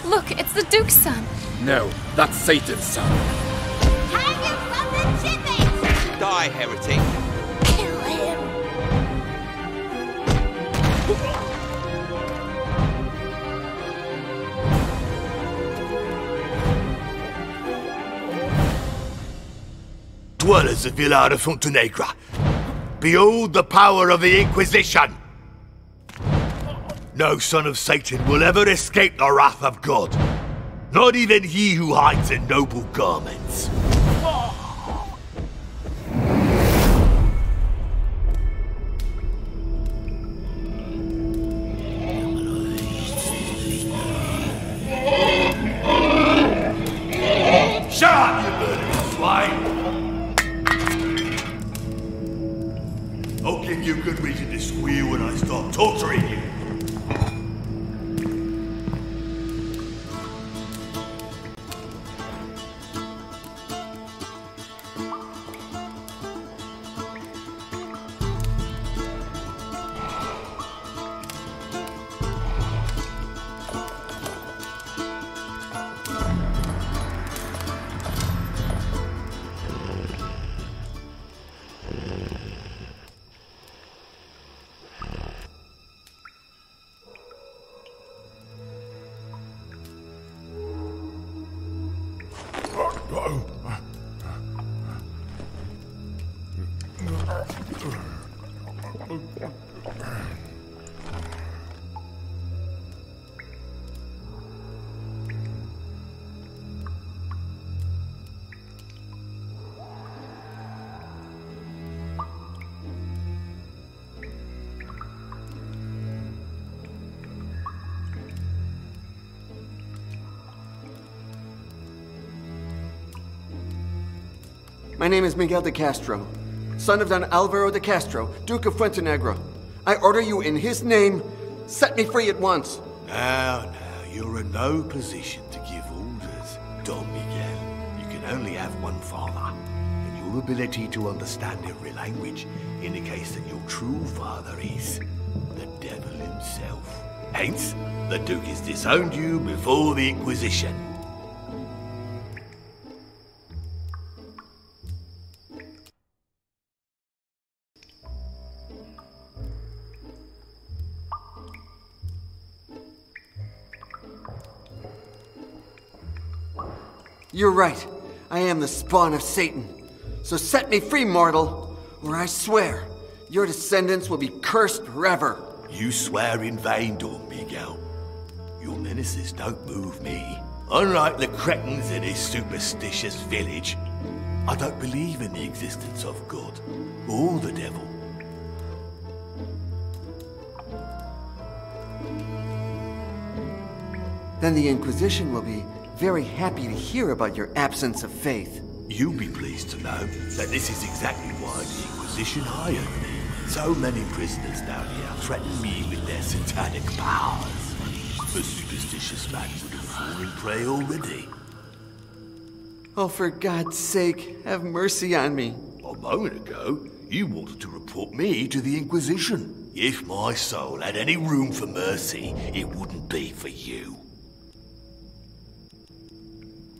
Look, it's the Duke's son. No, that's Satan's son. Hang him from the gibbet! Die, heretic. Kill him! Dwellers of Villar de Fontenegra, behold the power of the Inquisition! No son of Satan will ever escape the wrath of God, not even he who hides in noble garments. Shut up, you murdering swine! I'll give you good reason to squeal when I start torturing you. My name is Miguel de Castro, son of Don Alvaro de Castro, Duke of Fuentenegra. I order you in his name, set me free at once. Now, you're in no position to give orders, Don Miguel. You can only have one father, and your ability to understand every language indicates that your true father is the devil himself. Hence, the Duke has disowned you before the Inquisition. You're right. I am the spawn of Satan. So set me free, mortal, or I swear your descendants will be cursed forever. You swear in vain, Don Miguel. Your menaces don't move me. Unlike the cretins in this superstitious village, I don't believe in the existence of God or the devil. Then the Inquisition will be very happy to hear about your absence of faith. You'll be pleased to know that this is exactly why the Inquisition hired me. So many prisoners down here threaten me with their satanic powers. The superstitious man would have fallen prey already. Oh, for God's sake, have mercy on me. A moment ago, you wanted to report me to the Inquisition. If my soul had any room for mercy, it wouldn't be for you.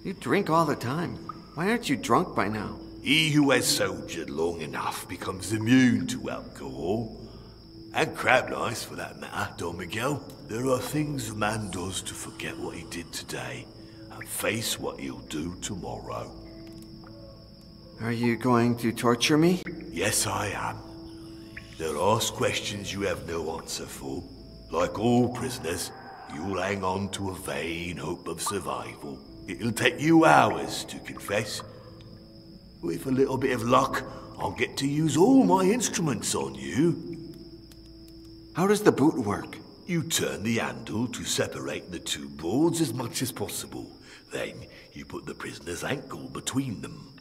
You drink all the time. Why aren't you drunk by now? He who has soldiered long enough becomes immune to alcohol. And crab lice, for that matter, Don Miguel. There are things a man does to forget what he did today and face what he'll do tomorrow. Are you going to torture me? Yes, I am. They'll ask questions you have no answer for. Like all prisoners, you'll hang on to a vain hope of survival. It'll take you hours to confess. With a little bit of luck, I'll get to use all my instruments on you. How does the boot work? You turn the handle to separate the two boards as much as possible. Then you put the prisoner's ankle between them.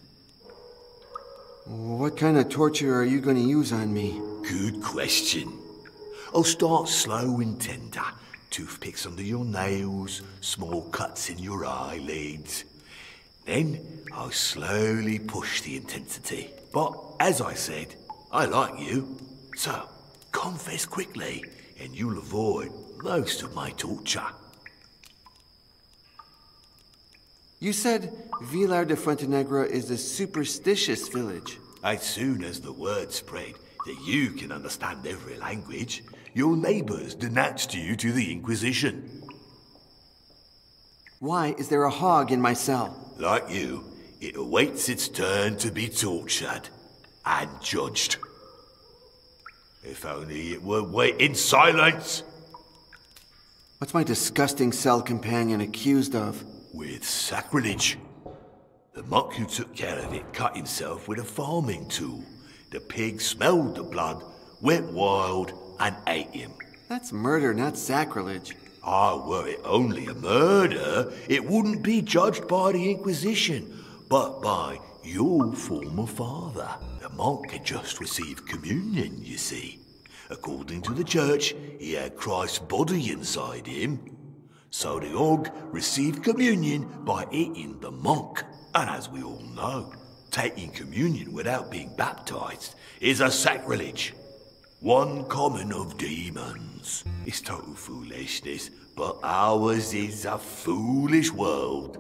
What kind of torture are you going to use on me? Good question. I'll start slow and tender. Toothpicks under your nails, small cuts in your eyelids. Then I'll slowly push the intensity. But as I said, I like you. So confess quickly and you'll avoid most of my torture. You said Vilar de Fuentenegra is a superstitious village. As soon as the word spread that you can understand every language, your neighbors denounced you to the Inquisition. Why is there a hog in my cell? Like you, it awaits its turn to be tortured and judged. If only it would wait in silence. What's my disgusting cell companion accused of? With sacrilege. The monk who took care of it cut himself with a farming tool. The pig smelled the blood, went wild, and ate him. That's murder, not sacrilege. Were it only a murder, it wouldn't be judged by the Inquisition, but by your former father. The monk had just received communion, you see. According to the church, he had Christ's body inside him. So the hog received communion by eating the monk. And as we all know, taking communion without being baptized is a sacrilege. One common of demons. It's total foolishness, but ours is a foolish world.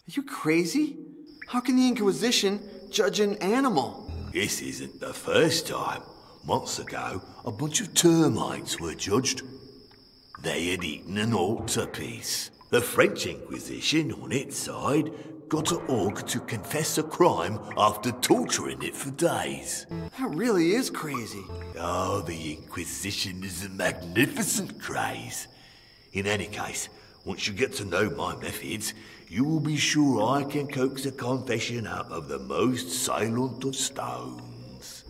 Are you crazy? How can the Inquisition judge an animal? This isn't the first time. Months ago, a bunch of termites were judged. They had eaten an altarpiece. The French Inquisition, on its side, got a hog to confess a crime after torturing it for days. That really is crazy. Oh, the Inquisition is a magnificent craze. In any case, once you get to know my methods, you will be sure I can coax a confession out of the most silent of stones.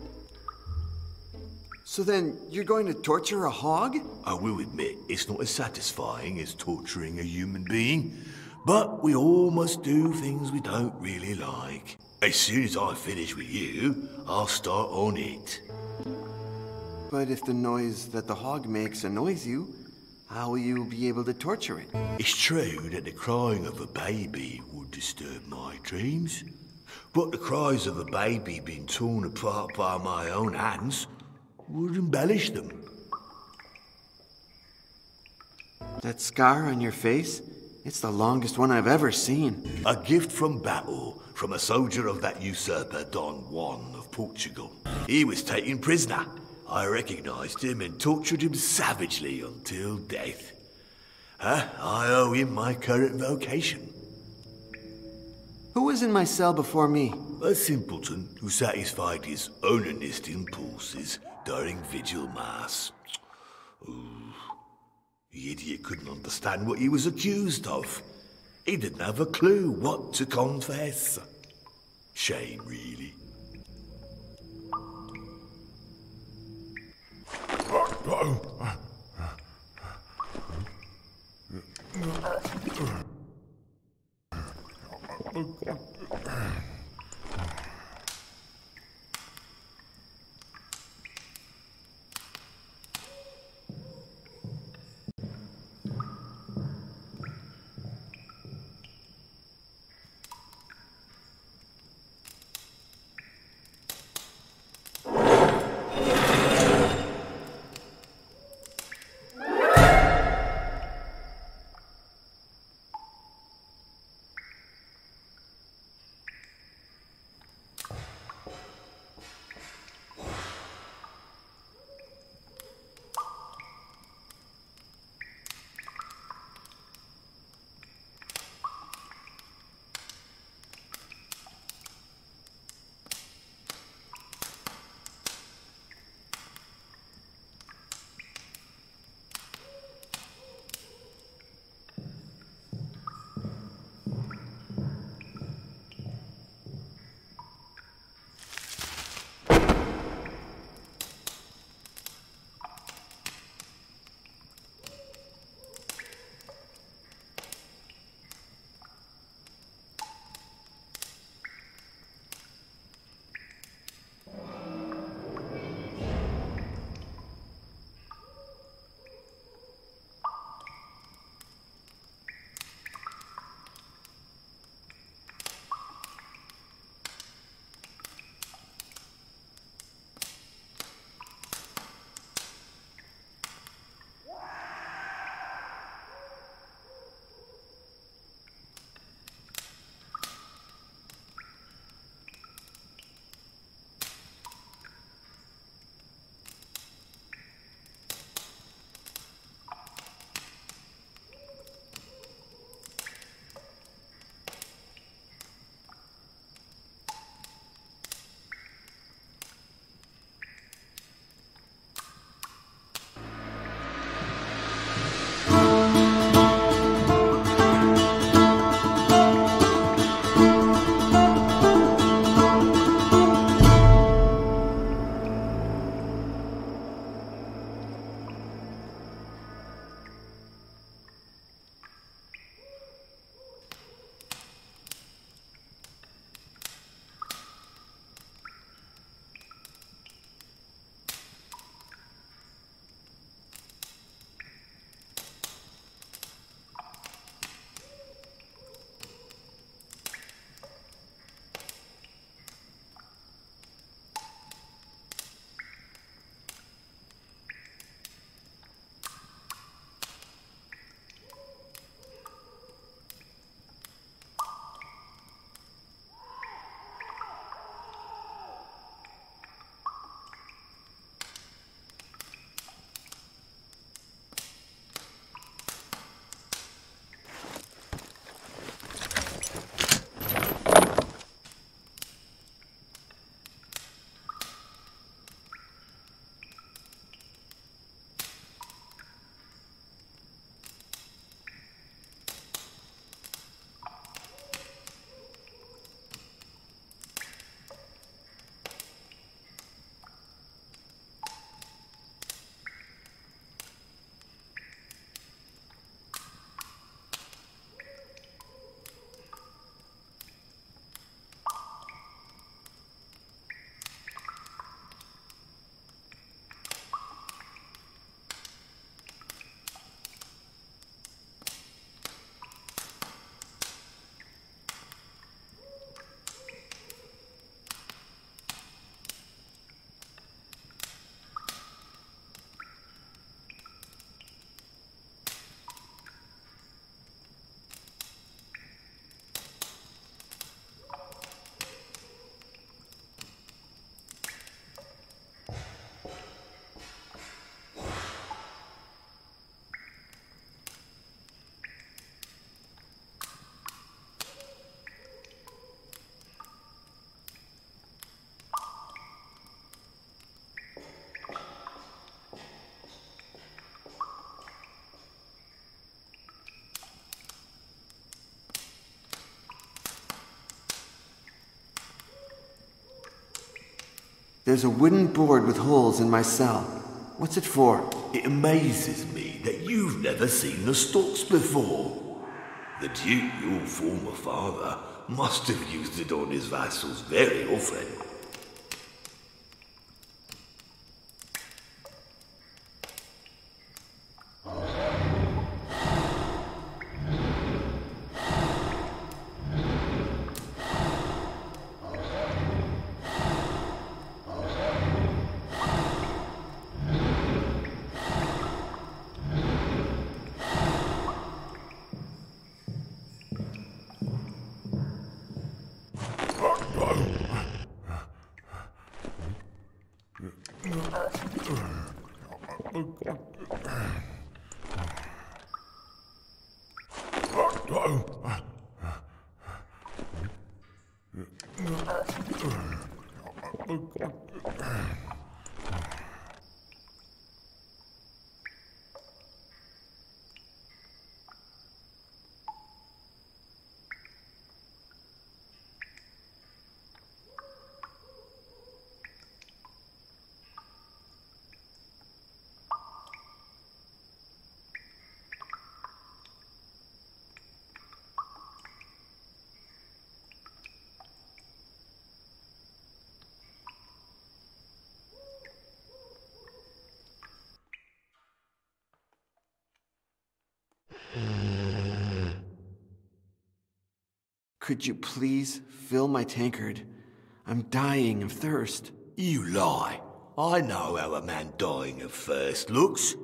So then, you're going to torture a hog? I will admit, it's not as satisfying as torturing a human being, but we all must do things we don't really like. As soon as I finish with you, I'll start on it. But if the noise that the hog makes annoys you, how will you be able to torture it? It's true that the crying of a baby would disturb my dreams, but the cries of a baby being torn apart by my own hands would embellish them. That scar on your face? It's the longest one I've ever seen. A gift from battle, from a soldier of that usurper Don Juan of Portugal. He was taken prisoner. I recognized him and tortured him savagely until death. I owe him my current vocation. Who was in my cell before me? A simpleton who satisfied his onanist impulses during vigil mass. Ooh. The idiot couldn't understand what he was accused of. He didn't have a clue what to confess. Shame, really. There's a wooden board with holes in my cell. What's it for? It amazes me that you've never seen the stocks before. The Duke, your former father, must have used it on his vassals very often. Could you please fill my tankard? I'm dying of thirst. You lie. I know how a man dying of thirst looks.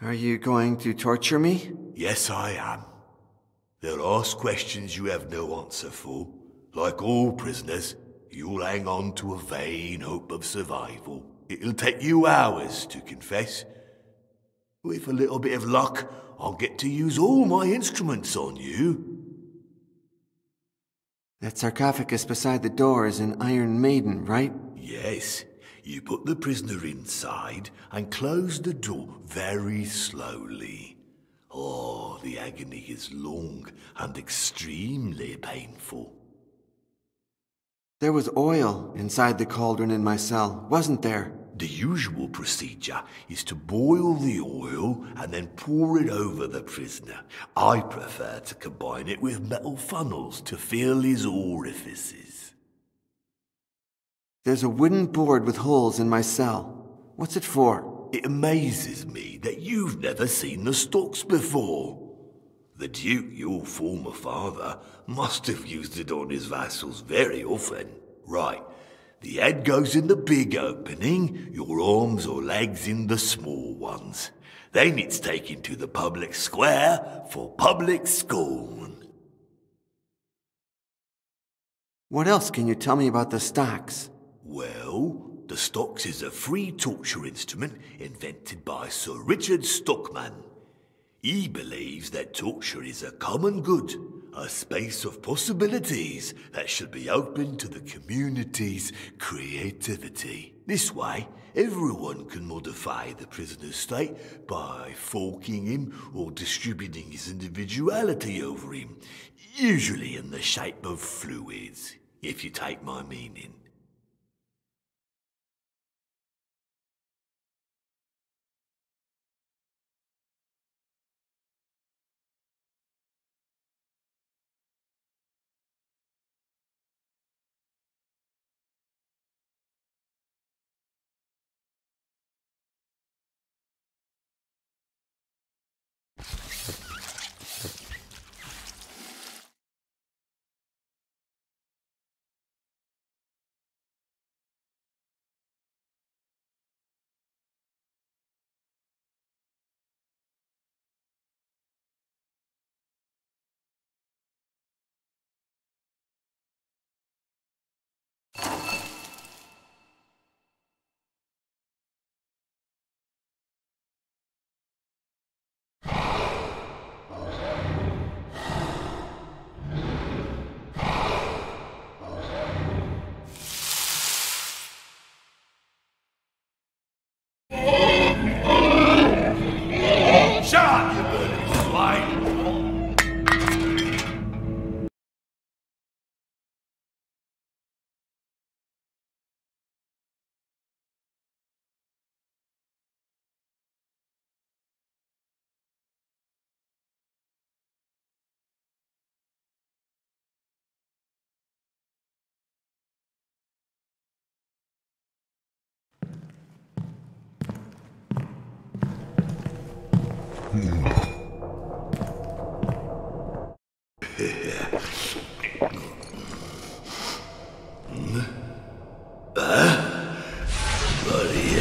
Are you going to torture me? Yes, I am. They'll ask questions you have no answer for. Like all prisoners, you'll hang on to a vain hope of survival. It'll take you hours to confess. With a little bit of luck, I'll get to use all my instruments on you. That sarcophagus beside the door is an Iron Maiden, right? Yes. You put the prisoner inside and close the door very slowly. Oh, the agony is long and extremely painful. There was oil inside the cauldron in my cell, wasn't there? The usual procedure is to boil the oil and then pour it over the prisoner. I prefer to combine it with metal funnels to fill his orifices. There's a wooden board with holes in my cell. What's it for? It amazes me that you've never seen the stocks before. The Duke, your former father, must have used it on his vassals very often. Right, the head goes in the big opening, your arms or legs in the small ones. Then it's taken to the public square for public scorn. What else can you tell me about the stocks? Well, the stocks is a free torture instrument invented by Sir Richard Stockman. He believes that torture is a common good, a space of possibilities that should be open to the community's creativity. This way, everyone can modify the prisoner's state by forking him or distributing his individuality over him, usually in the shape of fluids, if you take my meaning. Bloody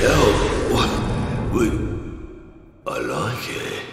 hell. I like it.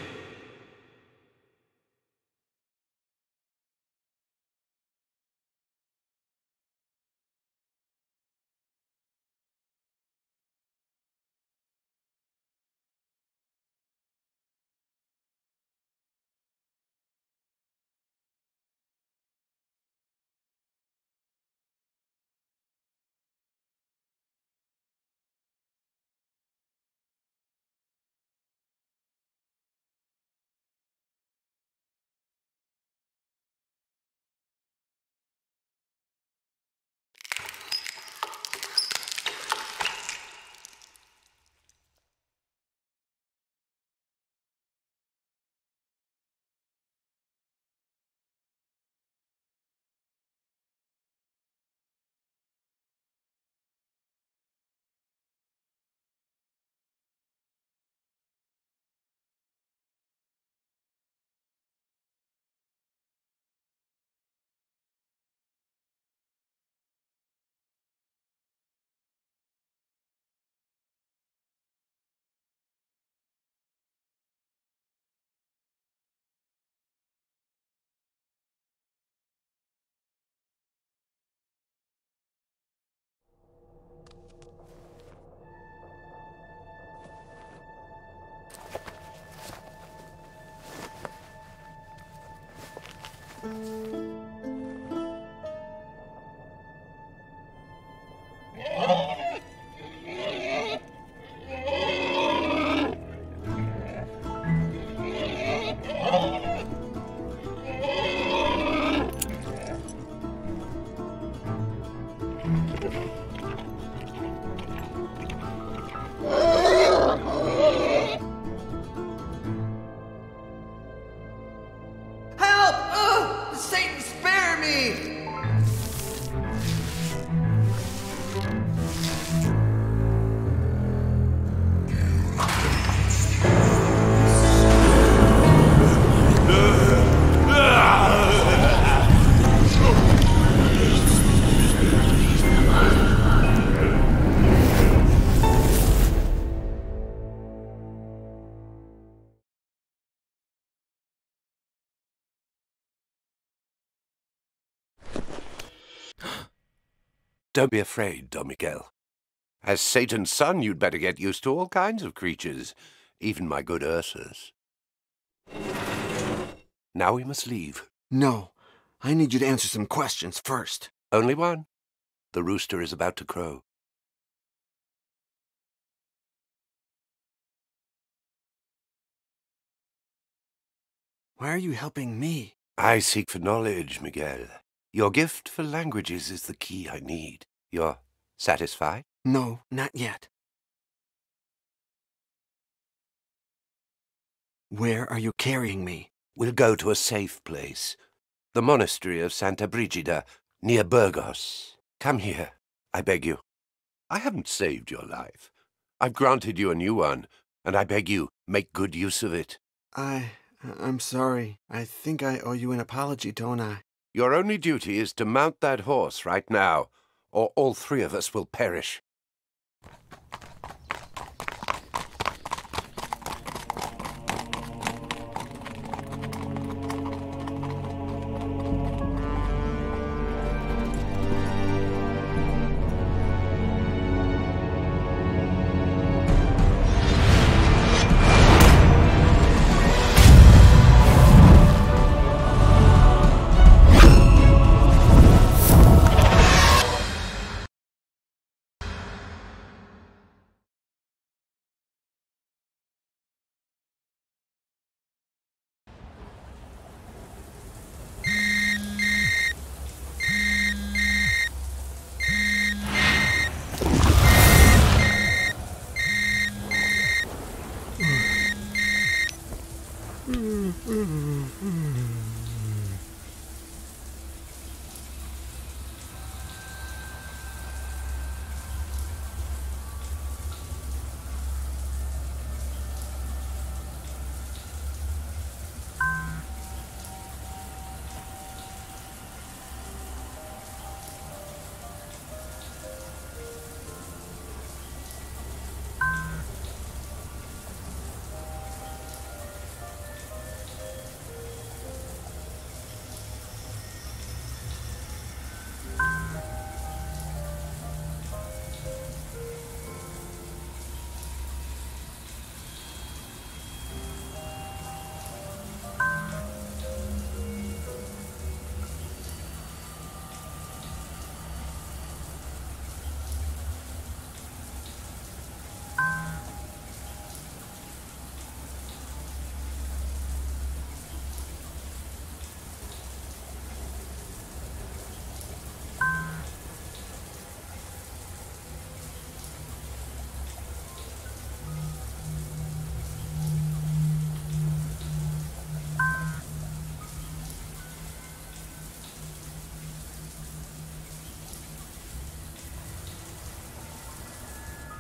Help! Satan, spare me! Don't be afraid, Don Miguel. As Satan's son, you'd better get used to all kinds of creatures, even my good Ursus. Now we must leave. No, I need you to answer some questions first. Only one. The rooster is about to crow. Why are you helping me? I seek for knowledge, Miguel. Your gift for languages is the key I need. You're satisfied? No, not yet. Where are you carrying me? We'll go to a safe place. The monastery of Santa Brigida, near Burgos. Come here, I beg you. I haven't saved your life. I've granted you a new one, and I beg you, make good use of it. I'm sorry. I think I owe you an apology, don't I? Your only duty is to mount that horse right now, or all three of us will perish.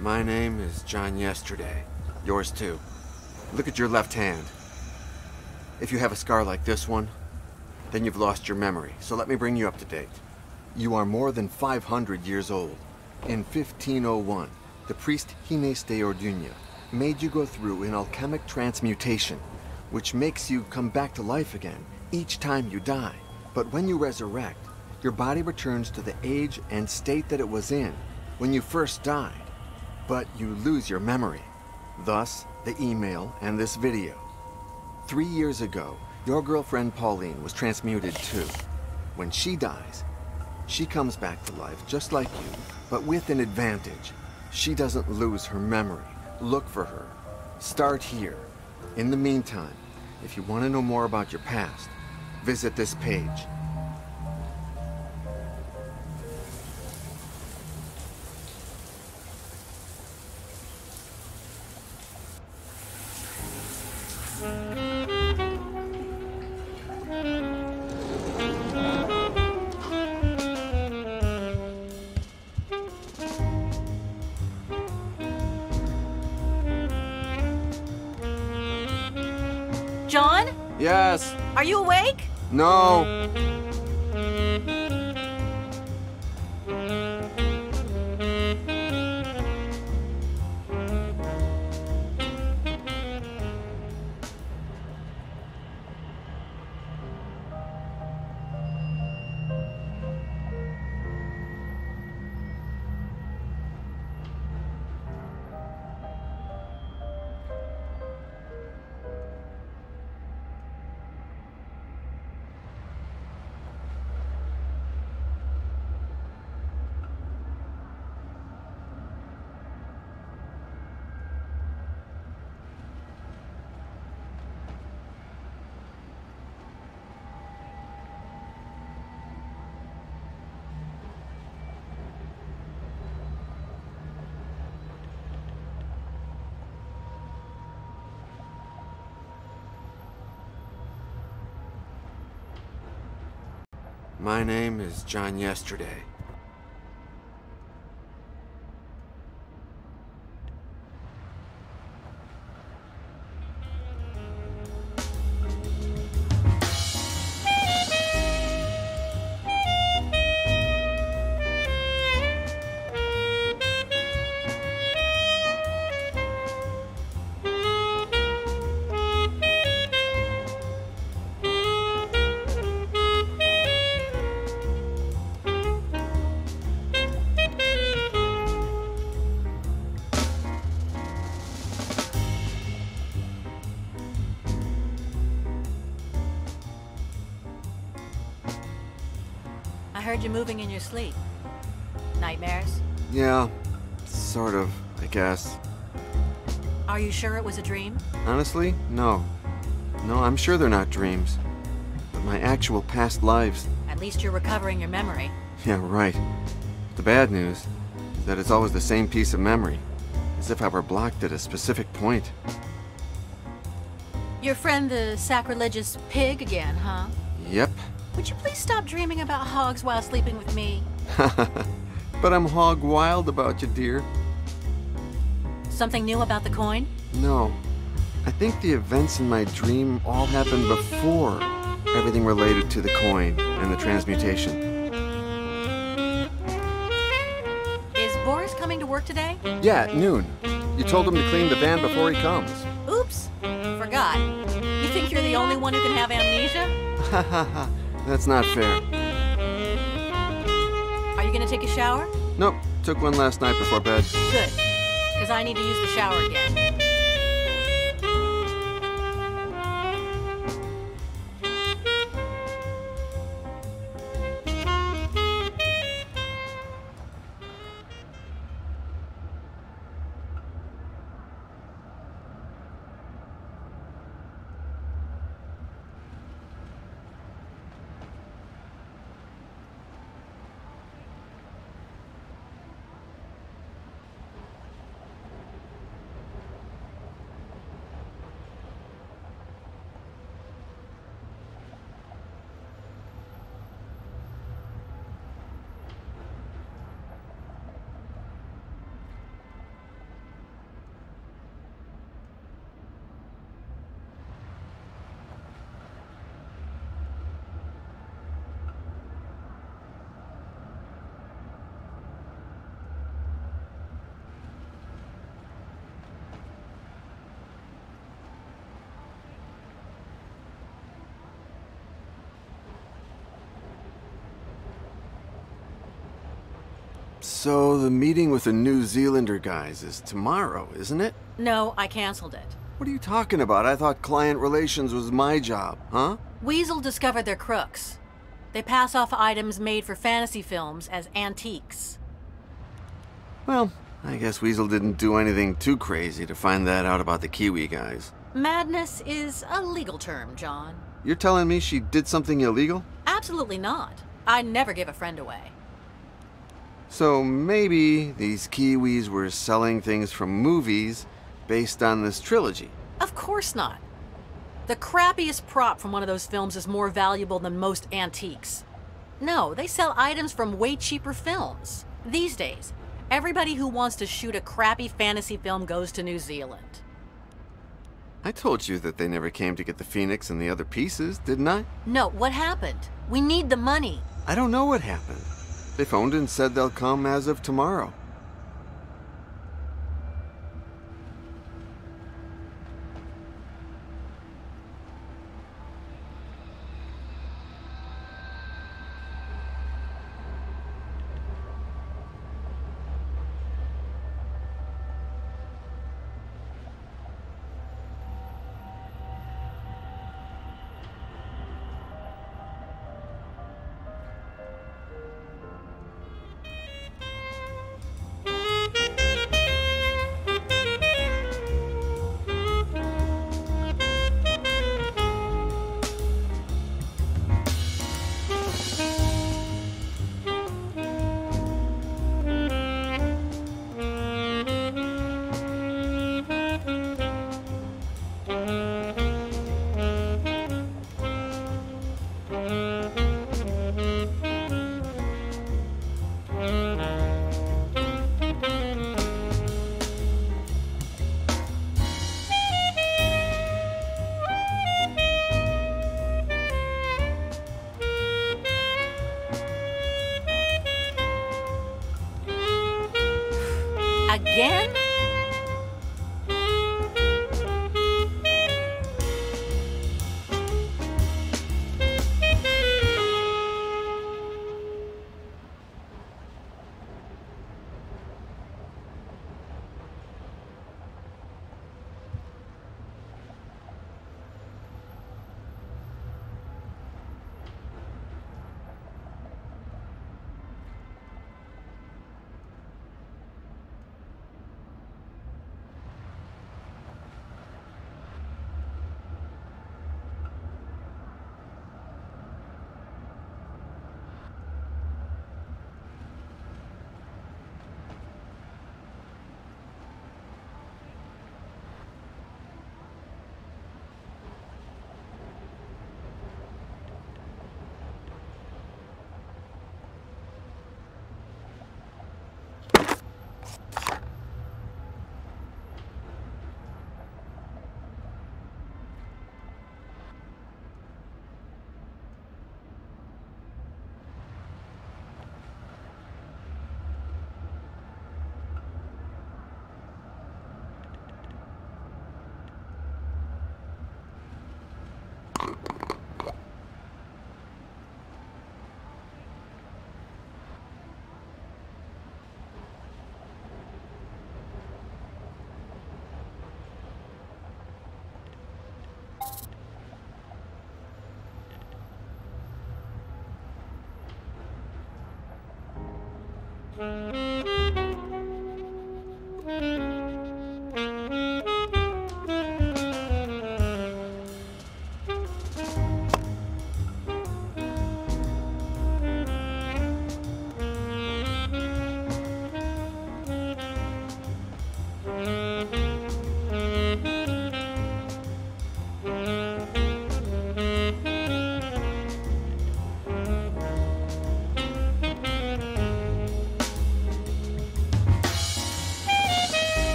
My name is John Yesterday. Yours too. Look at your left hand. If you have a scar like this one, then you've lost your memory, so let me bring you up to date. You are more than 500 years old. In 1501, the priest Ginés de Orduña made you go through an alchemic transmutation, which makes you come back to life again each time you die. But when you resurrect, your body returns to the age and state that it was in when you first died. But you lose your memory. Thus, the email and this video. 3 years ago, your girlfriend Pauline was transmuted too. When she dies, she comes back to life just like you, but with an advantage. She doesn't lose her memory. Look for her. Start here. In the meantime, if you want to know more about your past, visit this page. John? Yes. Are you awake? No. My name is John Yesterday. I heard you moving in your sleep. Nightmares? Yeah, sort of, I guess. Are you sure it was a dream? Honestly, no. No, I'm sure they're not dreams. But my actual past lives... At least you're recovering your memory. Yeah, right. The bad news is that it's always the same piece of memory. As if I were blocked at a specific point. Your friend the sacrilegious pig again, huh? Yep. Would you please stop dreaming about hogs while sleeping with me? But I'm hog wild about you, dear. Something new about the coin? No. I think the events in my dream all happened before everything related to the coin and the transmutation. Is Boris coming to work today? Yeah, at noon. You told him to clean the van before he comes. Oops, forgot. You think you're the only one who can have amnesia? Hahaha. That's not fair. Are you gonna take a shower? Nope. Took one last night before bed. Good, because I need to use the shower again. So the meeting with the New Zealander guys is tomorrow, isn't it? No, I canceled it. What are you talking about? I thought client relations was my job, huh? Weasel discovered they're crooks. They pass off items made for fantasy films as antiques. Well, I guess Weasel didn't do anything too crazy to find that out about the Kiwi guys. Madness is a legal term, John. You're telling me she did something illegal? Absolutely not. I never give a friend away. So maybe these Kiwis were selling things from movies based on this trilogy. Of course not. The crappiest prop from one of those films is more valuable than most antiques. No, they sell items from way cheaper films. These days, everybody who wants to shoot a crappy fantasy film goes to New Zealand. I told you that they never came to get the Phoenix and the other pieces, didn't I? No, what happened? We need the money. I don't know what happened. They phoned and said they'll come as of tomorrow. Again?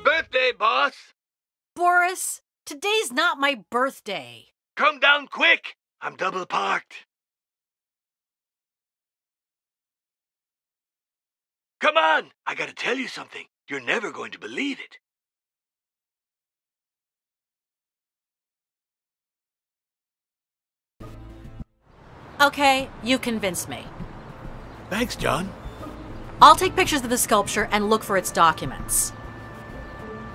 birthday, boss! Boris, today's not my birthday. Come down quick! I'm double parked. Come on! I gotta tell you something. You're never going to believe it. Okay, you convinced me. Thanks, John. I'll take pictures of the sculpture and look for its documents.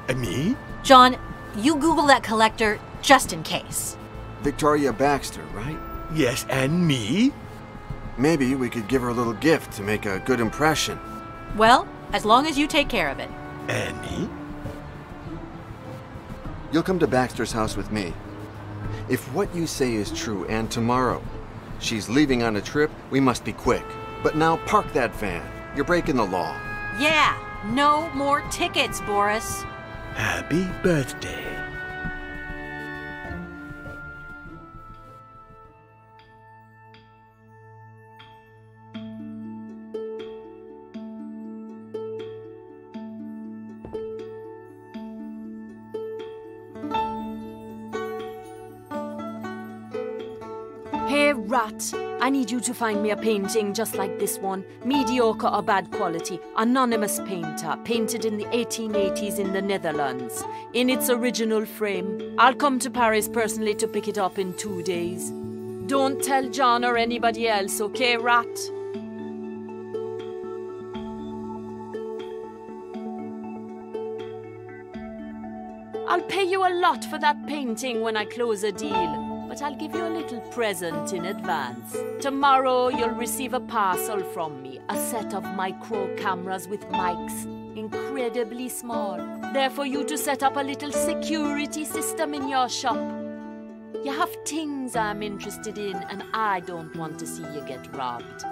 And me? John, you Google that collector just in case. Victoria Baxter, right? Yes, and me? Maybe we could give her a little gift to make a good impression. Well, as long as you take care of it. And me? You'll come to Baxter's house with me. If what you say is true and tomorrow she's leaving on a trip, we must be quick. But now park that van. You're breaking the law. Yeah, no more tickets, Boris. Happy birthday. Hey, Rat, I need you to find me a painting just like this one. Mediocre or bad quality. Anonymous painter, painted in the 1880s in the Netherlands. In its original frame. I'll come to Paris personally to pick it up in 2 days. Don't tell John or anybody else, okay, Rat? I'll pay you a lot for that painting when I close a deal. But I'll give you a little present in advance. Tomorrow you'll receive a parcel from me, a set of micro cameras with mics, incredibly small. They're for you to set up a little security system in your shop. You have things I'm interested in, and I don't want to see you get robbed.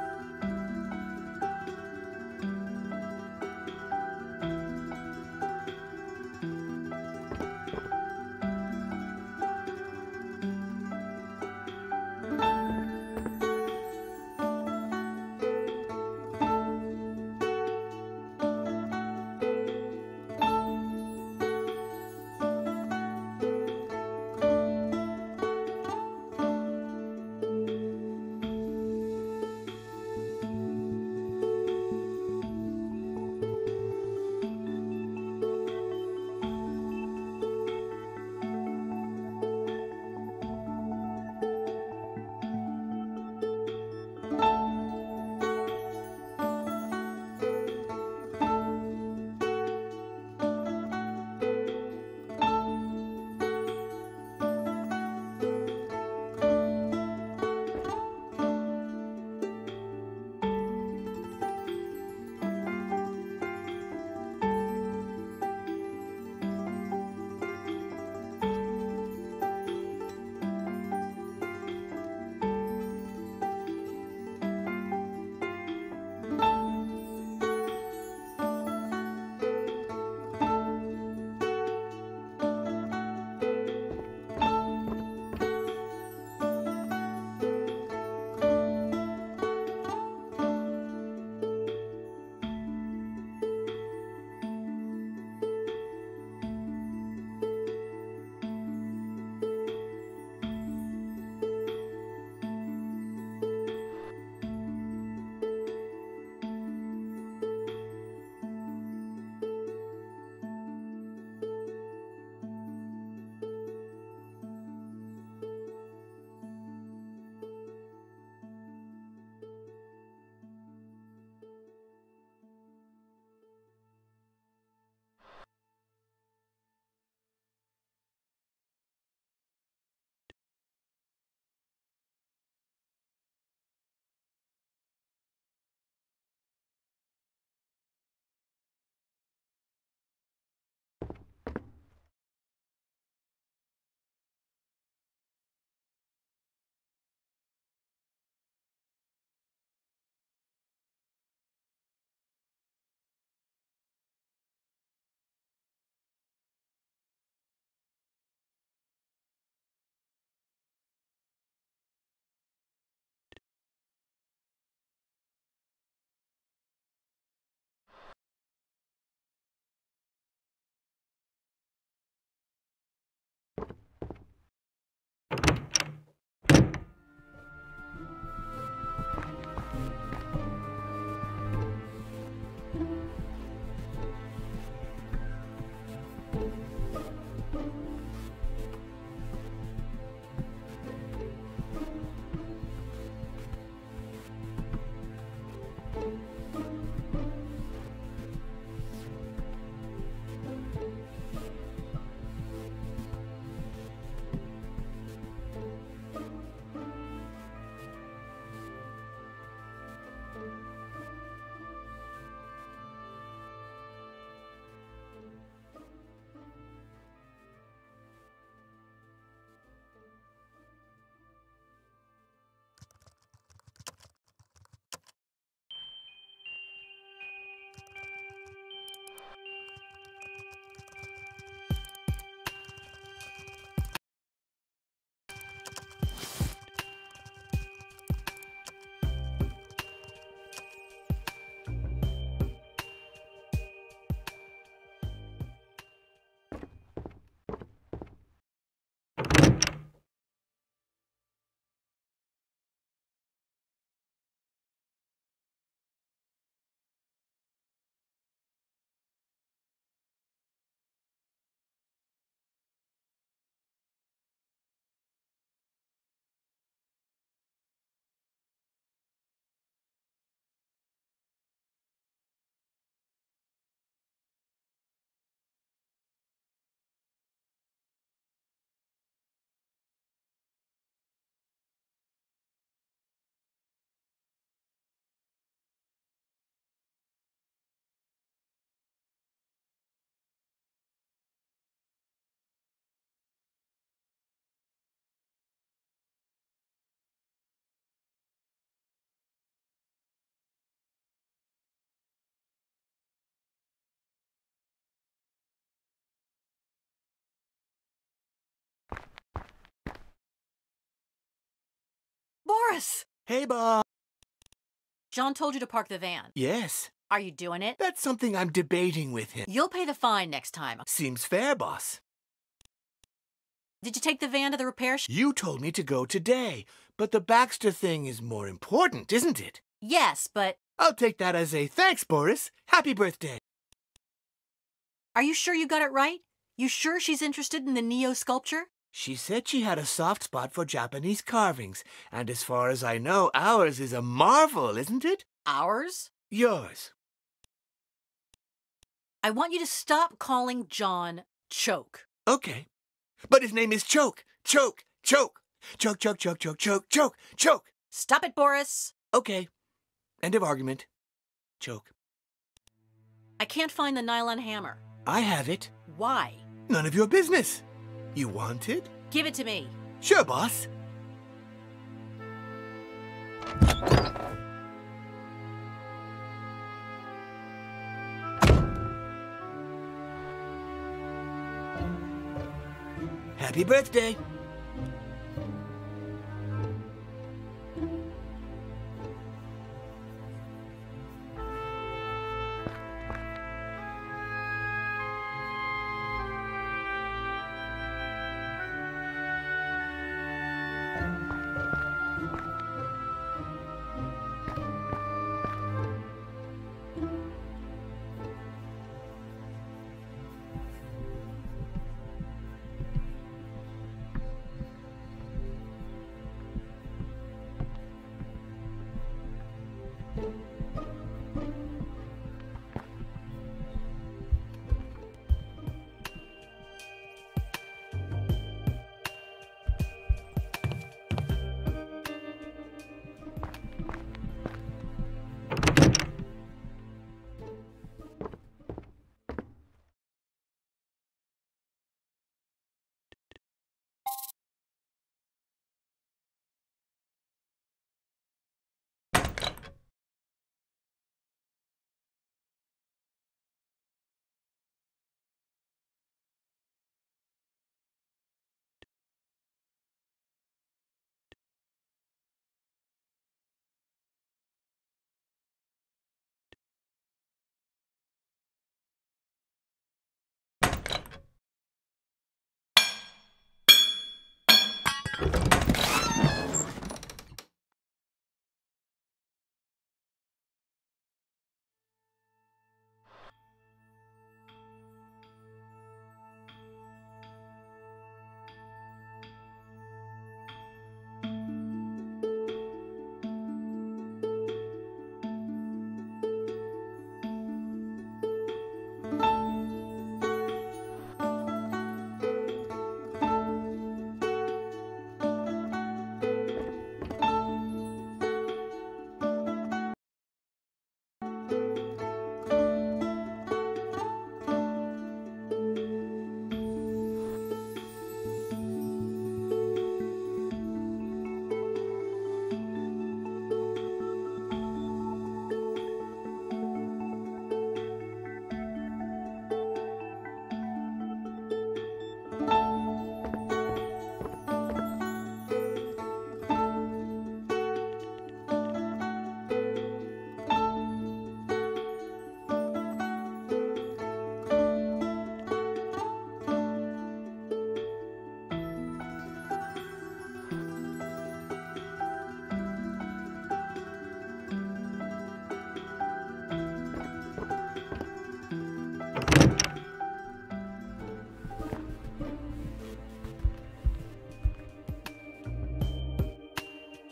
Boris! Hey, Bob. John told you to park the van. Yes, Are you doing it? that's something I'm debating with him. You'll pay the fine next time. Seems fair, boss. Did you take the van to the repair shop? You told me to go today, but the Baxter thing is more important, isn't it? Yes, but I'll take that as a thanks, Boris. Happy birthday. are you sure you got it right? You sure she's interested in the Neo sculpture? She said she had a soft spot for Japanese carvings, and as far as I know, ours is a marvel, isn't it? Ours? Yours. I want you to stop calling John Choke. Okay. But his name is Choke. Choke. Choke. Choke, choke, choke, choke, choke, choke, choke. Stop it, Boris. Okay. End of argument. Choke. I can't find the nylon hammer. I have it. Why? None of your business. You want it? Give it to me. Sure, boss. Happy birthday.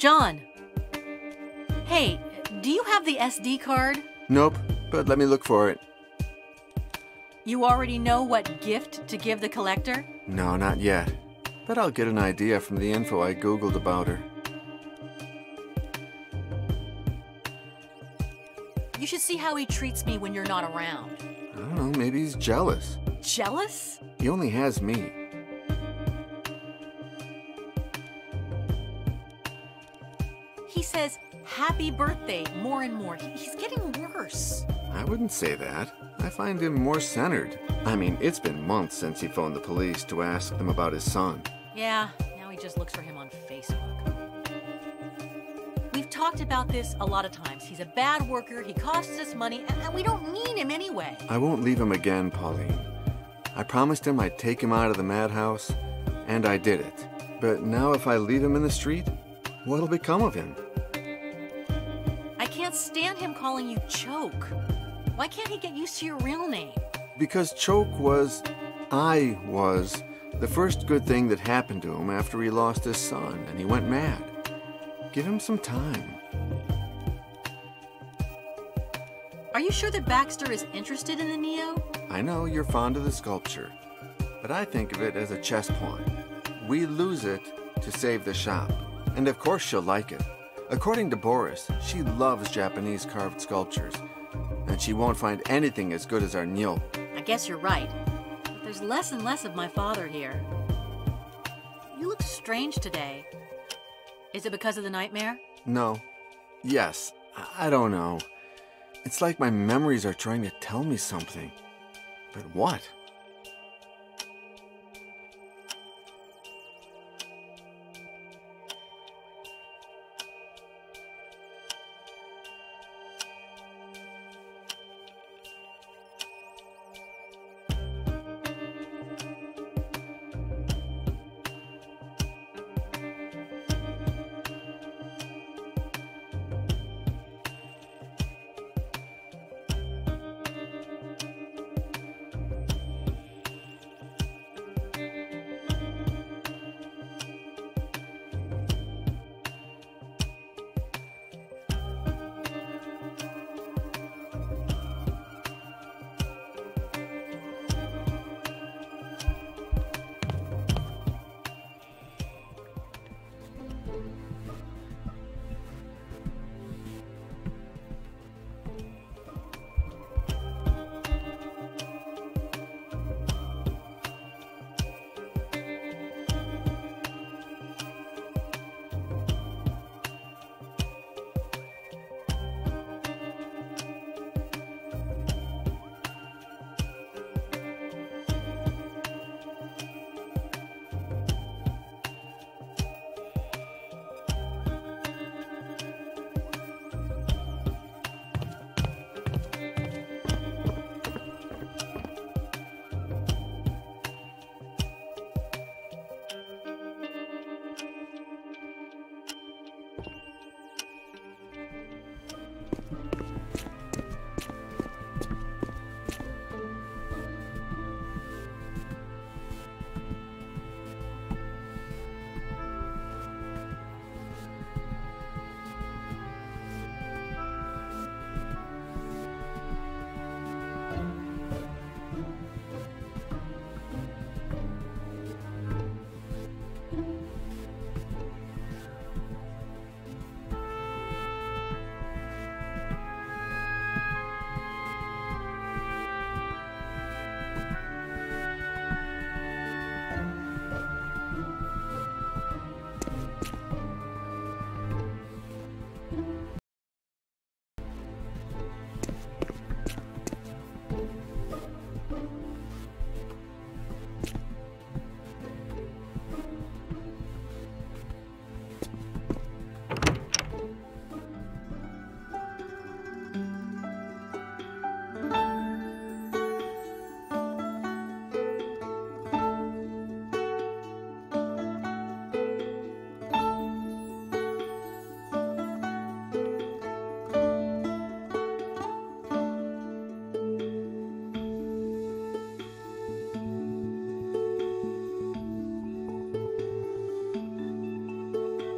John. Hey, do you have the SD card? Nope, but let me look for it. You already know what gift to give the collector? No, not yet. But I'll get an idea from the info I Googled about her. You should see how he treats me when you're not around. I don't know, maybe he's jealous. Jealous? He only has me. He says, happy birthday, more and more. He's getting worse. I wouldn't say that. I find him more centered. I mean, it's been months since he phoned the police to ask them about his son. Yeah, now he just looks for him on Facebook. We've talked about this a lot of times. He's a bad worker, he costs us money, and we don't need him anyway. I won't leave him again, Pauline. I promised him I'd take him out of the madhouse, and I did it. But now if I leave him in the street, what'll become of him? I can't stand him calling you Choke. Why can't he get used to your real name? Because Choke was, the first good thing that happened to him after he lost his son and he went mad. Give him some time. Are you sure that Baxter is interested in the Neo? I know you're fond of the sculpture, but I think of it as a chess pawn. We lose it to save the shop, and of course she'll like it. According to Boris, she loves Japanese carved sculptures, and she won't find anything as good as our Nyo. I guess you're right, but there's less and less of my father here. You look strange today. Is it because of the nightmare? No. Yes. I don't know. It's like my memories are trying to tell me something. But what?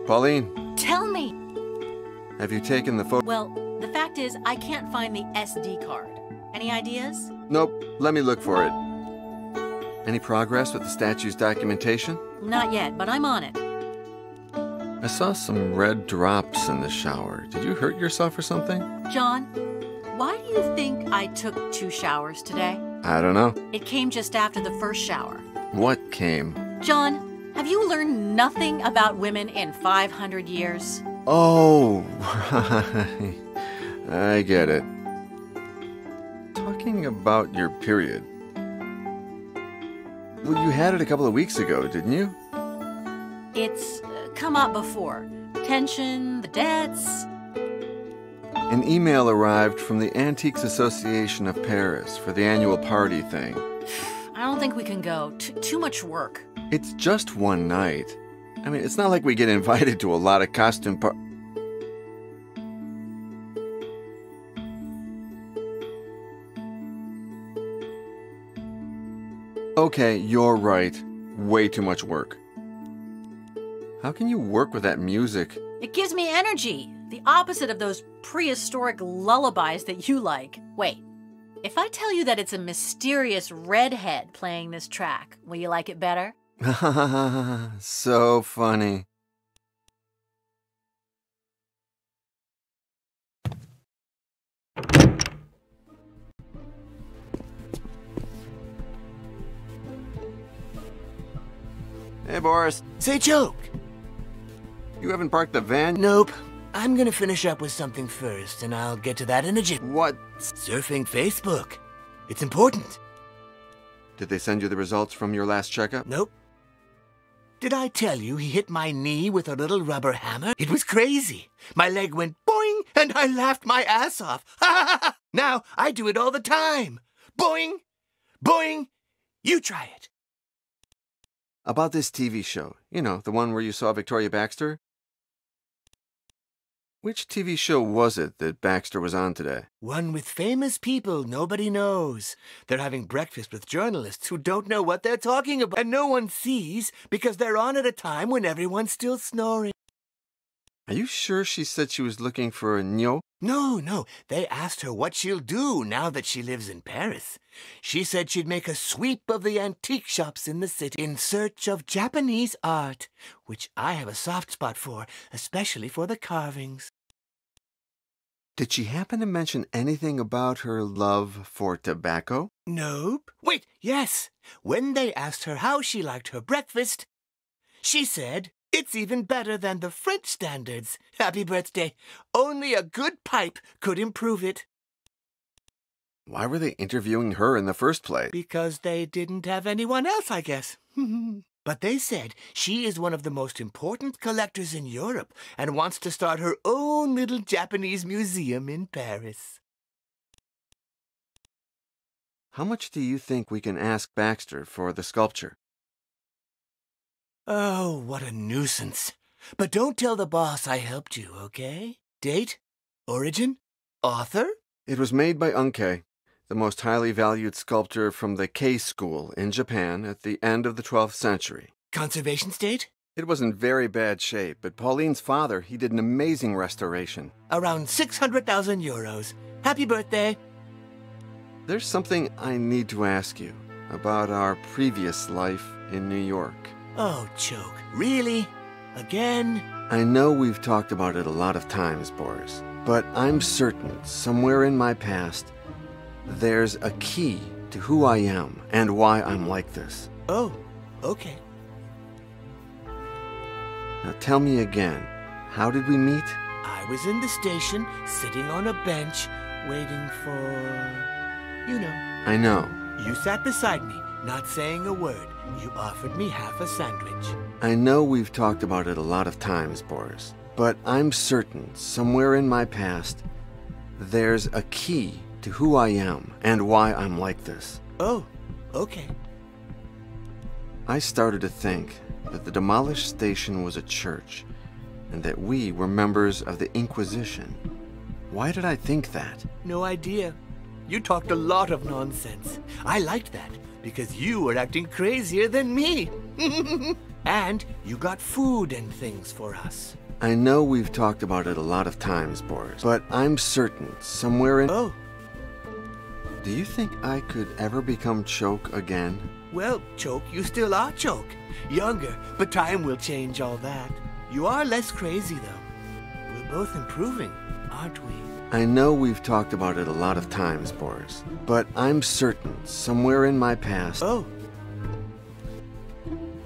Pauline. Tell me. Have you taken the photo? Well, the fact is, I can't find the SD card. Any ideas? Nope. Let me look for it. Any progress with the statue's documentation? Not yet, but I'm on it. I saw some red drops in the shower. Did you hurt yourself or something? John, why do you think I took 2 showers today? I don't know. It came just after the first shower. What came? John, have you learned nothing about women in 500 years? Oh, right. I get it. Talking about your period. Well, you had it a couple of weeks ago, didn't you? It's come up before. Tension, the debts. An email arrived from the Antiques Association of Paris for the annual party thing. I don't think we can go. Too much work. It's just one night. I mean, it's not like we get invited to a lot of costume Okay, you're right. Way too much work. How can you work with that music? It gives me energy. The opposite of those prehistoric lullabies that you like. Wait, if I tell you that it's a mysterious redhead playing this track, will you like it better? So funny. Hey, Boris. Say, Joke. You haven't parked the van? Nope. I'm gonna finish up with something first, and I'll get to that in a jiff. What? Surfing Facebook. It's important. Did they send you the results from your last checkup? Nope. Did I tell you he hit my knee with a little rubber hammer? It was crazy. My leg went boing, and I laughed my ass off. Now I do it all the time. Boing, boing. You try it. About this TV show. You know, the one where you saw Victoria Baxter? Which TV show was it that Baxter was on today? One with famous people nobody knows. They're having breakfast with journalists who don't know what they're talking about, and no one sees because they're on at a time when everyone's still snoring. Are you sure she said she was looking for a Nyo? No. They asked her what she'll do now that she lives in Paris. She said she'd make a sweep of the antique shops in the city in search of Japanese art, which I have a soft spot for, especially for the carvings. Did she happen to mention anything about her love for tobacco? Nope. Wait, yes. When they asked her how she liked her breakfast, she said, "It's even better than the French standards. Happy birthday. Only a good pipe could improve it." Why were they interviewing her in the first place? Because they didn't have anyone else, I guess. But they said she is one of the most important collectors in Europe and wants to start her own little Japanese museum in Paris. How much do you think we can ask Baxter for the sculpture? Oh, what a nuisance. But don't tell the boss I helped you, okay? Date? Origin? Author? It was made by Unkei, the most highly valued sculptor from the Kei school in Japan at the end of the 12th century. Conservation state? It was in very bad shape, but Pauline's father, he did an amazing restoration. Around 600,000 euros. Happy birthday. There's something I need to ask you about our previous life in New York. Oh, Choke. Really? Again? I know we've talked about it a lot of times, Boris, but I'm certain somewhere in my past there's a key to who I am and why I'm like this. Oh, okay. Now tell me again, how did we meet? I was in the station, sitting on a bench, waiting for... you know. I know. You sat beside me, not saying a word. You offered me half a sandwich. I know we've talked about it a lot of times, Boris, but I'm certain somewhere in my past there's a key to who I am and why I'm like this. Oh, okay. I started to think that the demolished station was a church and that we were members of the Inquisition. Why did I think that? No idea. You talked a lot of nonsense. I liked that because you were acting crazier than me. And you got food and things for us. I know we've talked about it a lot of times, Boris, but I'm certain somewhere in... Oh, Do you think I could ever become Choke again? well, Choke, you still are Choke. Younger, but time will change all that. You are less crazy, though. We're both improving, aren't we? I know we've talked about it a lot of times, Boris, but I'm certain somewhere in my past... Oh,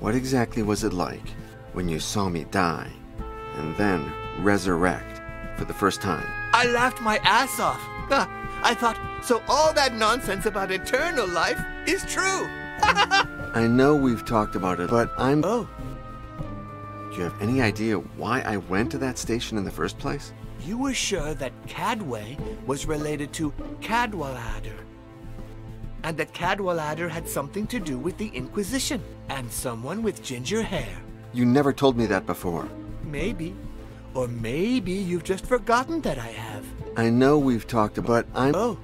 What exactly was it like when you saw me die and then resurrect for the first time? I laughed my ass off. I thought, so all that nonsense about eternal life is true. I know we've talked about it, but I'm... Oh, Do you have any idea why I went to that station in the first place? you were sure that Cadway was related to Cadwallader, and that Cadwallader had something to do with the Inquisition, and someone with ginger hair. You never told me that before. Maybe. Or maybe you've just forgotten that I have. I know we've talked about... but I'm... Oh,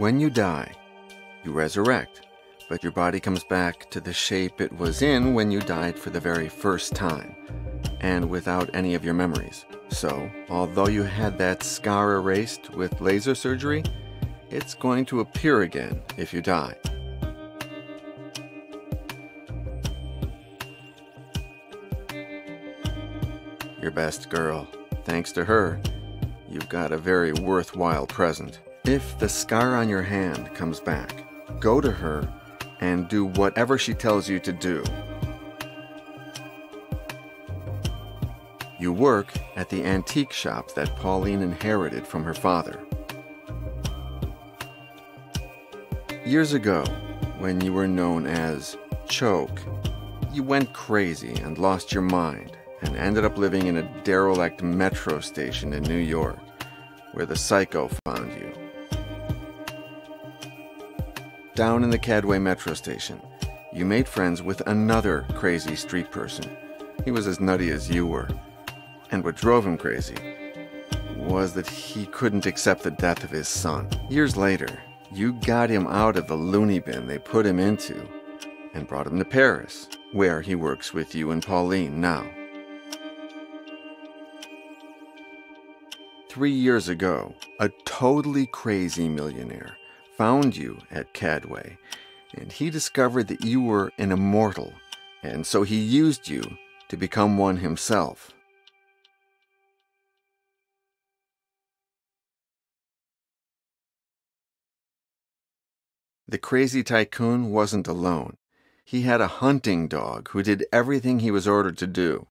When you die, you resurrect, but your body comes back to the shape it was in when you died for the very first time, and without any of your memories. So, although you had that scar erased with laser surgery, it's going to appear again if you die. Your best girl. Thanks to her, you've got a very worthwhile present. If the scar on your hand comes back, go to her and do whatever she tells you to do. You work at the antique shop that Pauline inherited from her father. Years ago, when you were known as Choke, you went crazy and lost your mind and ended up living in a derelict metro station in New York, where the Psycho found you. Down in the Cadway metro station, you made friends with another crazy street person. He was as nutty as you were. And what drove him crazy was that he couldn't accept the death of his son. Years later, you got him out of the loony bin they put him into and brought him to Paris, where he works with you and Pauline now. 3 years ago, a totally crazy millionaire found you at Cadway, and he discovered that you were an immortal, and so he used you to become one himself. The crazy tycoon wasn't alone. He had a hunting dog who did everything he was ordered to do.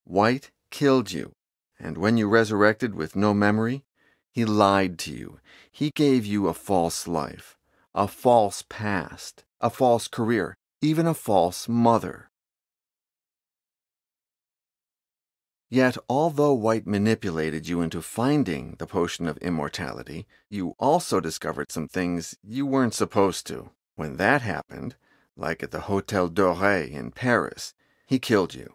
White killed you, and when you resurrected with no memory, he lied to you. He gave you a false life, a false past, a false career, even a false mother. Yet, although White manipulated you into finding the potion of immortality, you also discovered some things you weren't supposed to. When that happened, like at the Hôtel Doré in Paris, he killed you.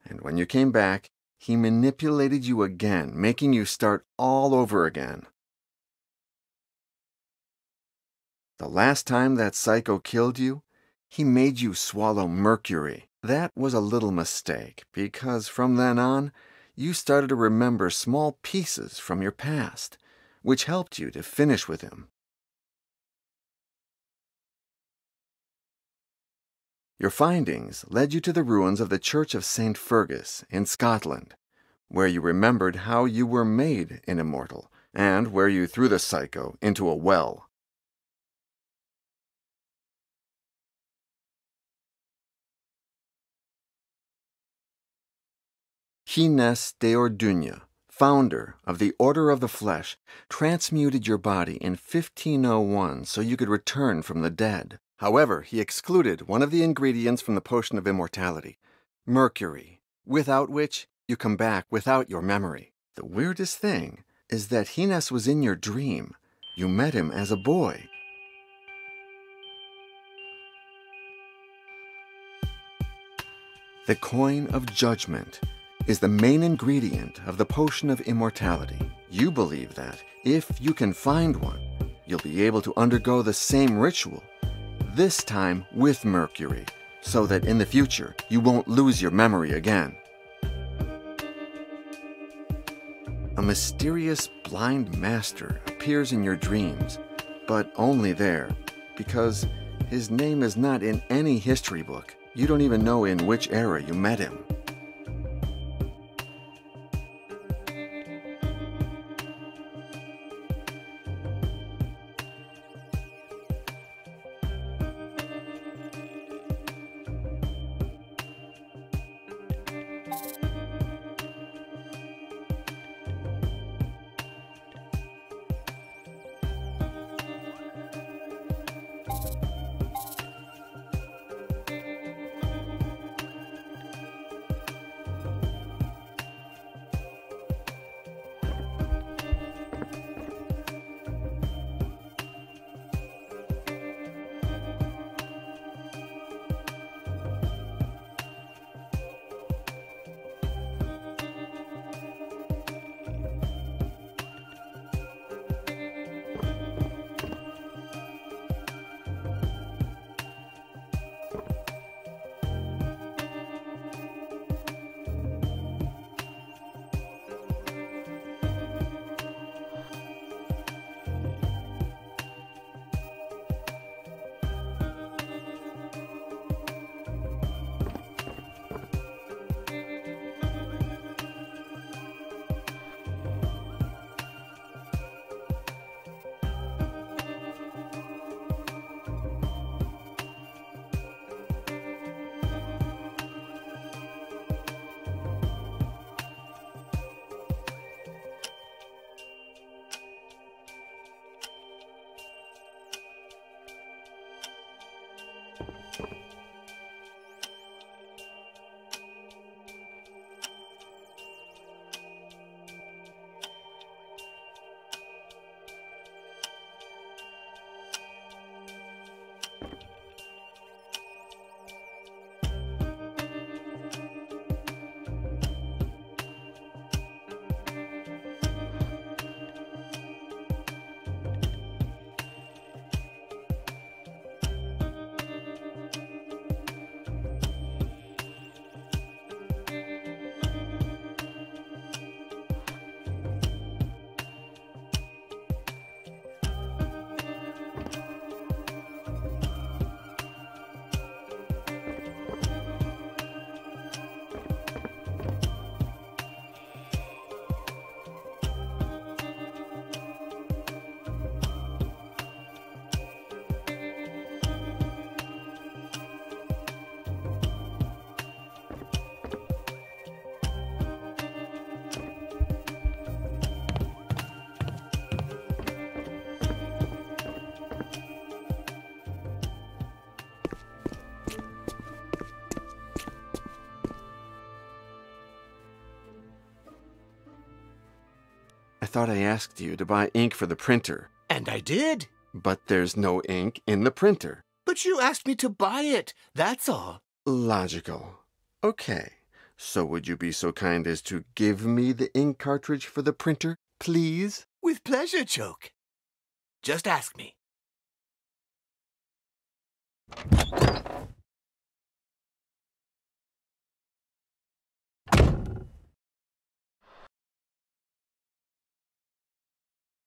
And when you came back, he manipulated you again, making you start all over again. The last time that psycho killed you, he made you swallow mercury. That was a little mistake, because from then on, you started to remember small pieces from your past, which helped you to finish with him. Your findings led you to the ruins of the Church of St. Fergus in Scotland, where you remembered how you were made an immortal, and where you threw the psycho into a well. Hines de Orduña, founder of the Order of the Flesh, transmuted your body in 1501 so you could return from the dead. However, he excluded one of the ingredients from the potion of immortality, mercury, without which you come back without your memory. The weirdest thing is that Hines was in your dream. You met him as a boy. The coin of judgment is the main ingredient of the potion of immortality. You believe that if you can find one, you'll be able to undergo the same ritual, this time with mercury, so that in the future you won't lose your memory again. A mysterious blind master appears in your dreams, but only there, because his name is not in any history book. You don't even know in which era you met him. thought I asked you to buy ink for the printer. And I did. But there's no ink in the printer. But you asked me to buy it, that's all. Logical. Okay. So would you be so kind as to give me the ink cartridge for the printer, please? With pleasure, Choke. Just ask me.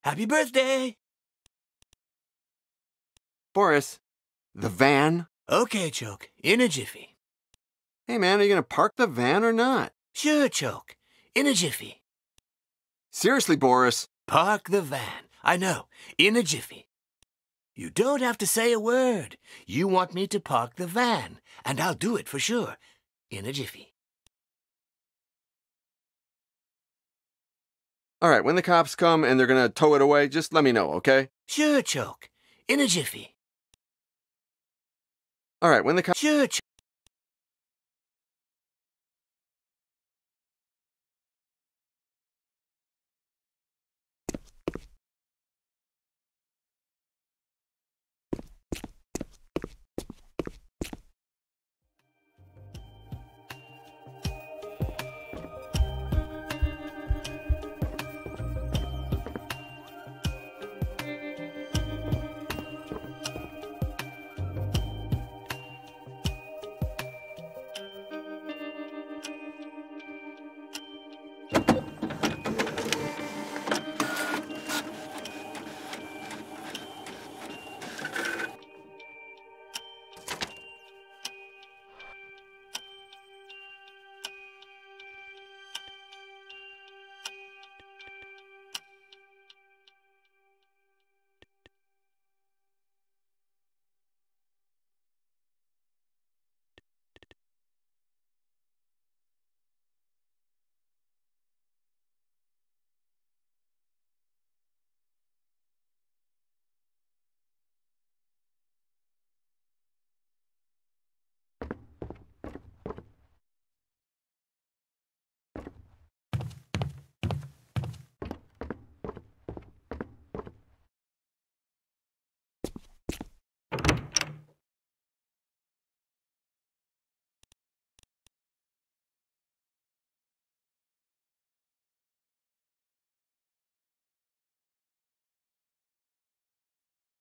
Happy birthday! Boris, the van? Okay, Choke. In a jiffy. Hey, man, are you going to park the van or not? Sure, Choke. In a jiffy. Seriously, Boris. Park the van. I know. In a jiffy. You don't have to say a word. You want me to park the van, and I'll do it for sure. In a jiffy. All right, when the cops come and they're going to tow it away, just let me know, okay? Sure, Choke. In a jiffy. All right, when the cops... Sure, Choke.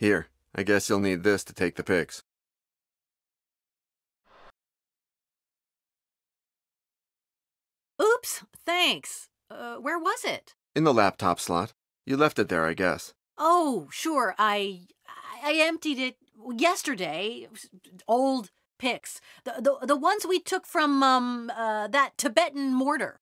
Here, I guess you'll need this to take the pics. Oops, thanks. Where was it? In the laptop slot. You left it there, I guess. Oh, sure. I emptied it yesterday. Old pics. The ones we took from that Tibetan mortar.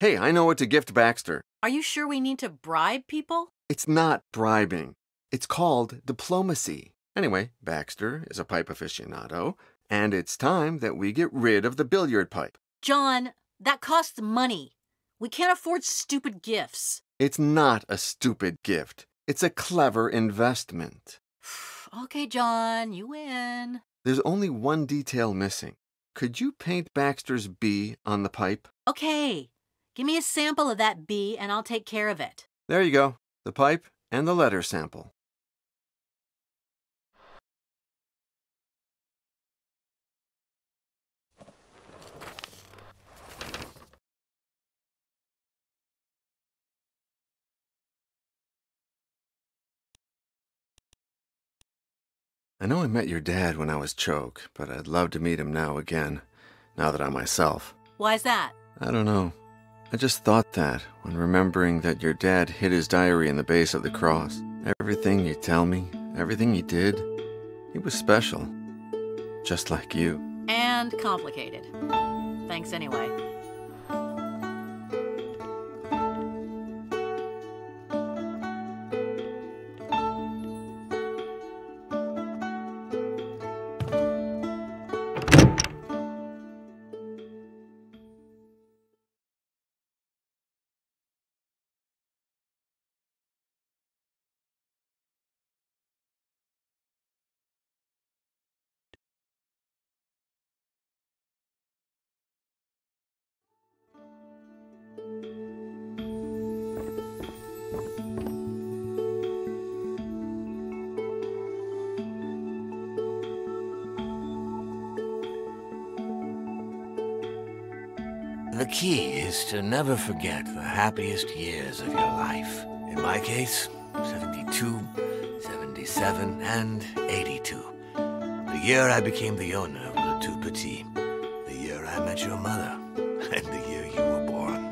Hey, I know what to gift Baxter. Are you sure we need to bribe people? It's not bribing. It's called diplomacy. Anyway, Baxter is a pipe aficionado, and it's time that we get rid of the billiard pipe. John, that costs money. We can't afford stupid gifts. It's not a stupid gift. It's a clever investment. Okay, John, you win. There's only one detail missing. Could you paint Baxter's B on the pipe? Okay. Give me a sample of that bee and I'll take care of it. There you go. The pipe and the letter sample. I know I met your dad when I was Choke, but I'd love to meet him now again, now that I'm myself. Why's that? I don't know. I just thought that when remembering that your dad hid his diary in the base of the cross. Everything you tell me, everything he did, he was special. Just like you. And complicated. Thanks anyway. The key is to never forget the happiest years of your life. In my case, 72, 77, and 82. The year I became the owner of Le Tout Petit. The year I met your mother. And the year you were born.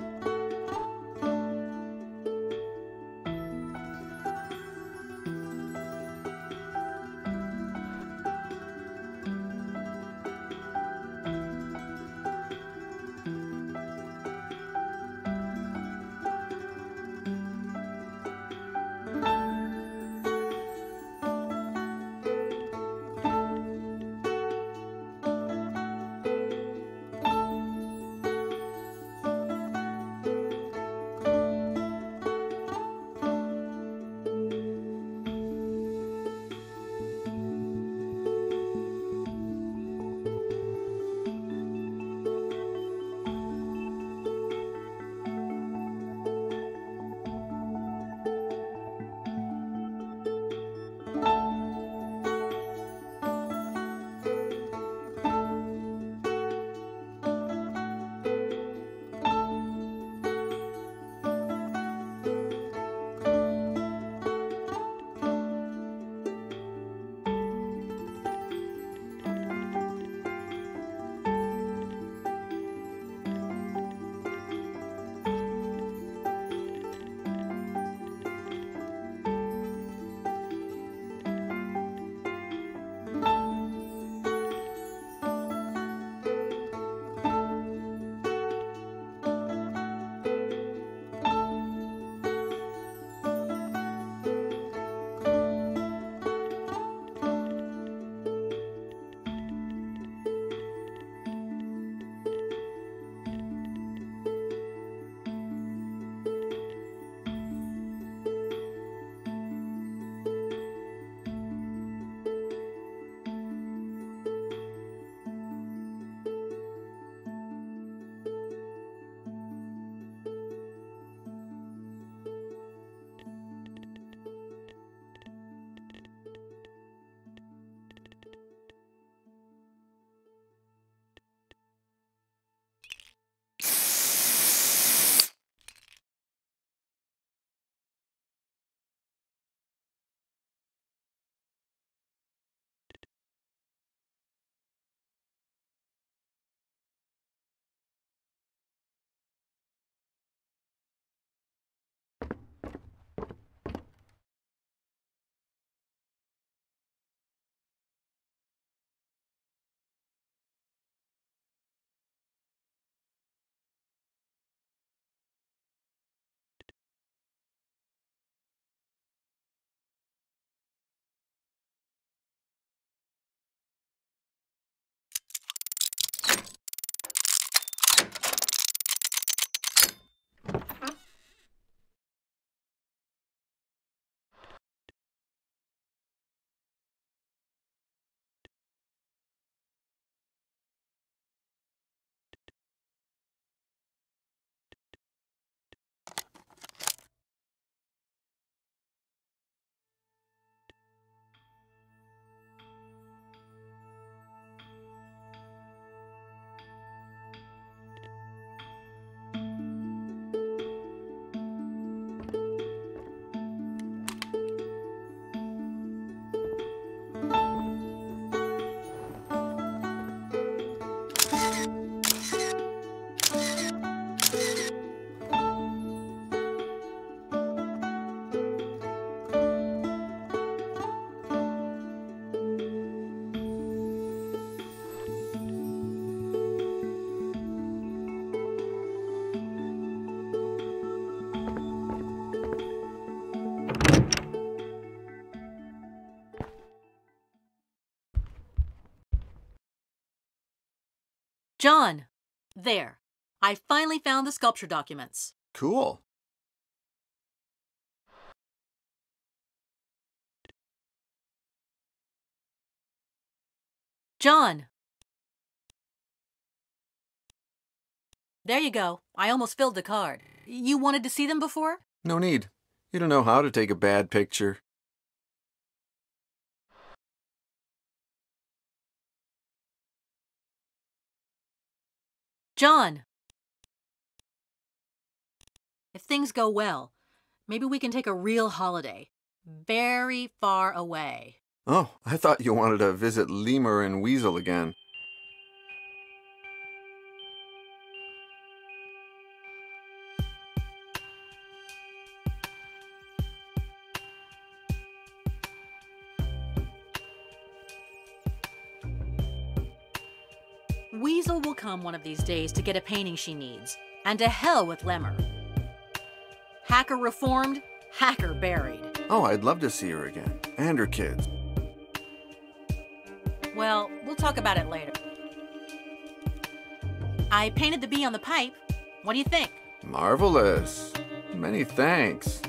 John! There. I finally found the sculpture documents. Cool. John! There you go. I almost filled the card. You wanted to see them before? No need. You don't know how to take a bad picture. John! things go well, maybe we can take a real holiday. Very far away. Oh, I thought you wanted to visit Lemur and Weasel again. Weasel will come one of these days to get a painting she needs. And to hell with Lemur. Hacker reformed, hacker buried. Oh, I'd love to see her again. And her kids. Well, we'll talk about it later. I painted the bee on the pipe. What do you think? Marvelous. Many thanks.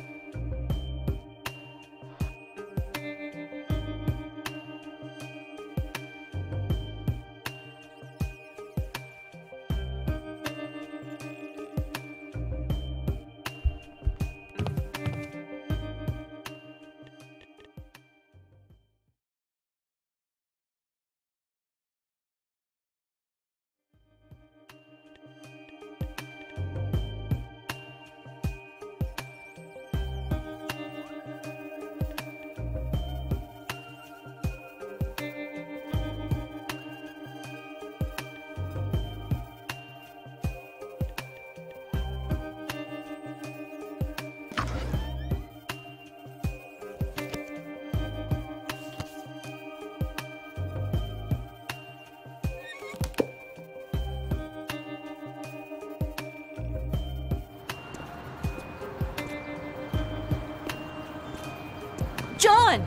John!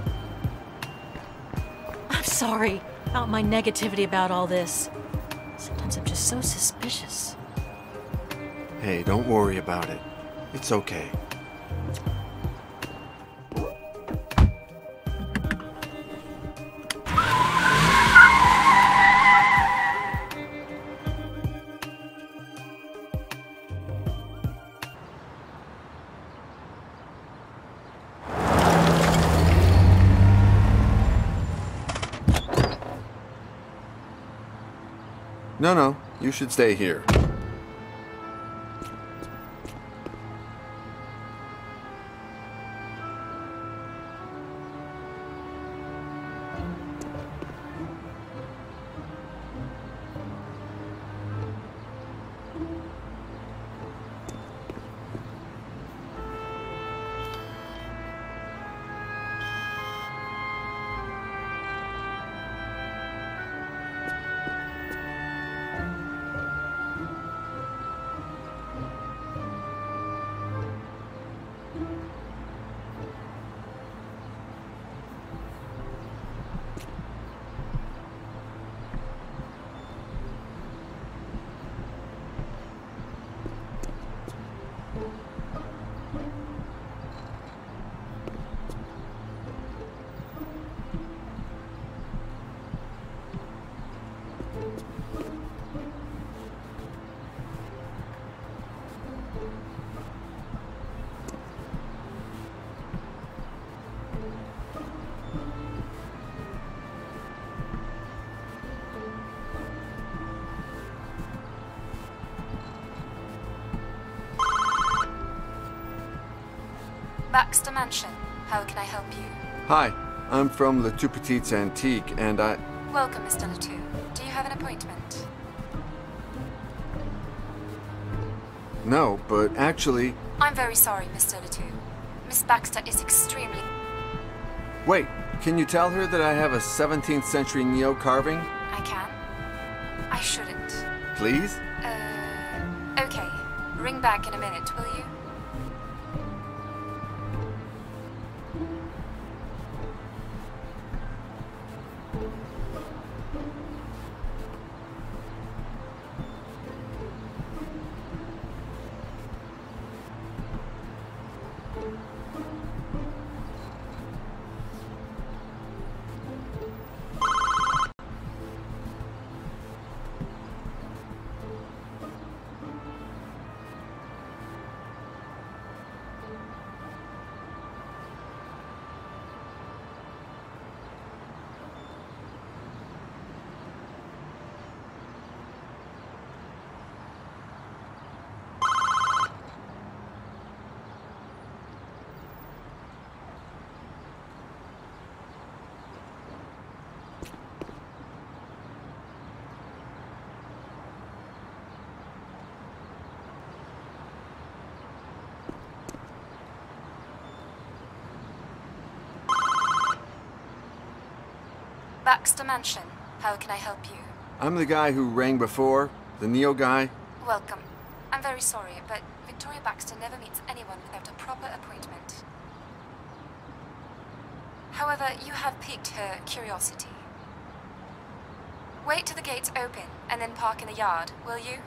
I'm sorry about my negativity about all this. Sometimes I'm just so suspicious. Hey, don't worry about it. It's okay. No, you should stay here. Baxter Mansion. How can I help you? Hi, I'm from Le Tout Petit's Antique, and I... Welcome, Mr. Letou. Do you have an appointment? No, but actually... I'm very sorry, Mr. Letou. Miss Baxter is extremely... Wait, can you tell her that I have a 17th century Neo carving? I can. I shouldn't. Please? Okay. Ring back in a minute, will you? Baxter Mansion. How can I help you? I'm the guy who rang before, the Neo guy. Welcome. I'm very sorry, but Victoria Baxter never meets anyone without a proper appointment. However, you have piqued her curiosity. Wait till the gates open, and then park in the yard, will you?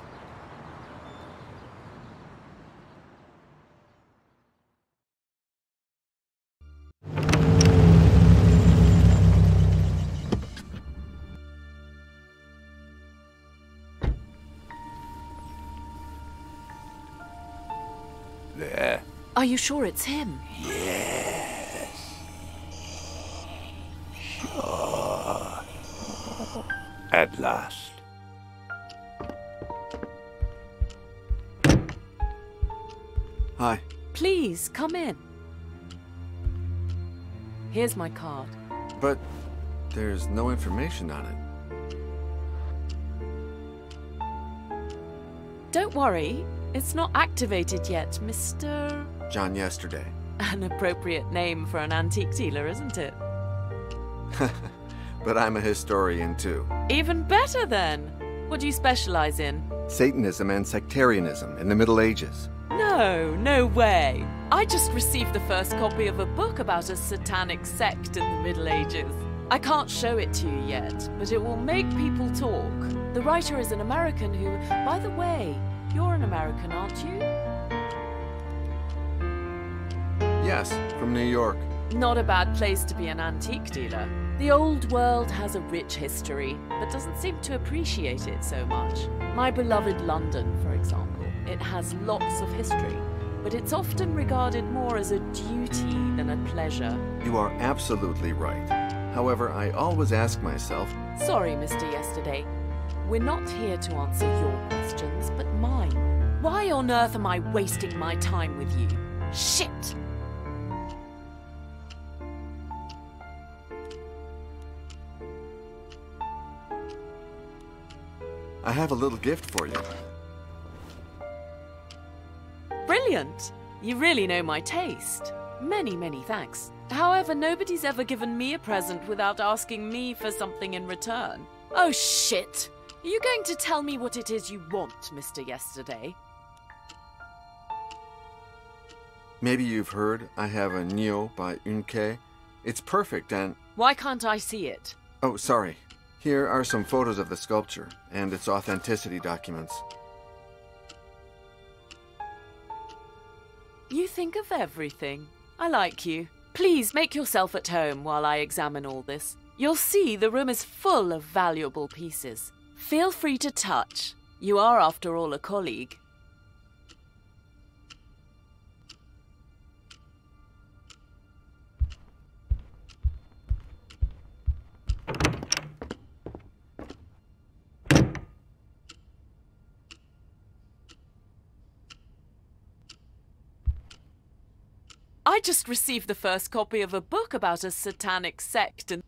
There. Are you sure it's him? Yes. Sure. At last. Hi. Please, come in. Here's my card. But there's no information on it. Don't worry, it's not activated yet, Mr. John Yesterday. An appropriate name for an antique dealer, isn't it? But I'm a historian too. Even better then! What do you specialize in? Satanism and sectarianism in the Middle Ages. No, no way. I just received the first copy of a book about a satanic sect in the Middle Ages. I can't show it to you yet, but it will make people talk. The writer is an American who, by the way, you're an American, aren't you? Yes, from New York. Not a bad place to be an antique dealer. The old world has a rich history, but doesn't seem to appreciate it so much. My beloved London, for example, it has lots of history, but it's often regarded more as a duty than a pleasure. You are absolutely right. However, I always ask myself... Sorry, Mr. Yesterday. We're not here to answer your questions, but mine. Why on earth am I wasting my time with you? Shit! I have a little gift for you. Brilliant! You really know my taste. Many, many thanks. However, nobody's ever given me a present without asking me for something in return. Oh, shit! Are you going to tell me what it is you want, Mr. Yesterday? Maybe you've heard I have a Neo by Unke. It's perfect and... Why can't I see it? Oh, sorry. Here are some photos of the sculpture and its authenticity documents. You think of everything. I like you. Please make yourself at home while I examine all this. You'll see the room is full of valuable pieces. Feel free to touch. You are, after all, a colleague. I just received the first copy of a book about a satanic sect and...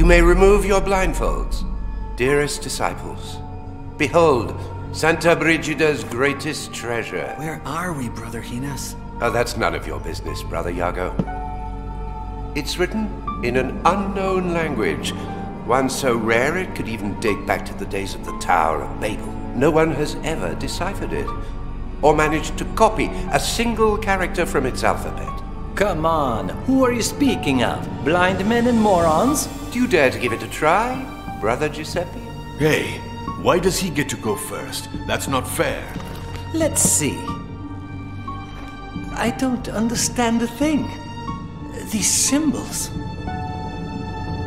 You may remove your blindfolds. Dearest disciples, behold, Santa Brigida's greatest treasure. Where are we, Brother Hines? Oh, that's none of your business, Brother Iago. It's written in an unknown language, one so rare it could even date back to the days of the Tower of Babel. No one has ever deciphered it, or managed to copy a single character from its alphabet. Come on, who are you speaking of? Blind men and morons? Do you dare to give it a try, Brother Giuseppe? Hey, why does he get to go first? That's not fair. Let's see. I don't understand a thing. These symbols.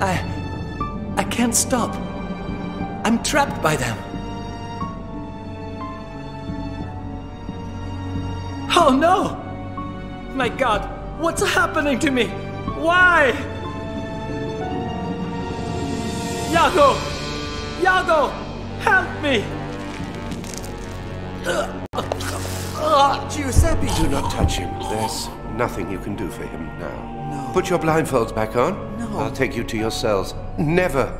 I can't stop. I'm trapped by them. Oh no! My God, what's happening to me? Why? Iago! Iago! Help me! Giuseppe! Do not touch him. There's nothing you can do for him now. No. Put your blindfolds back on. No. I'll take you to your cells. Never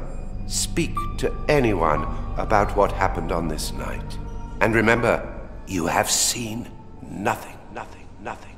speak to anyone about what happened on this night. And remember, you have seen nothing, nothing, nothing.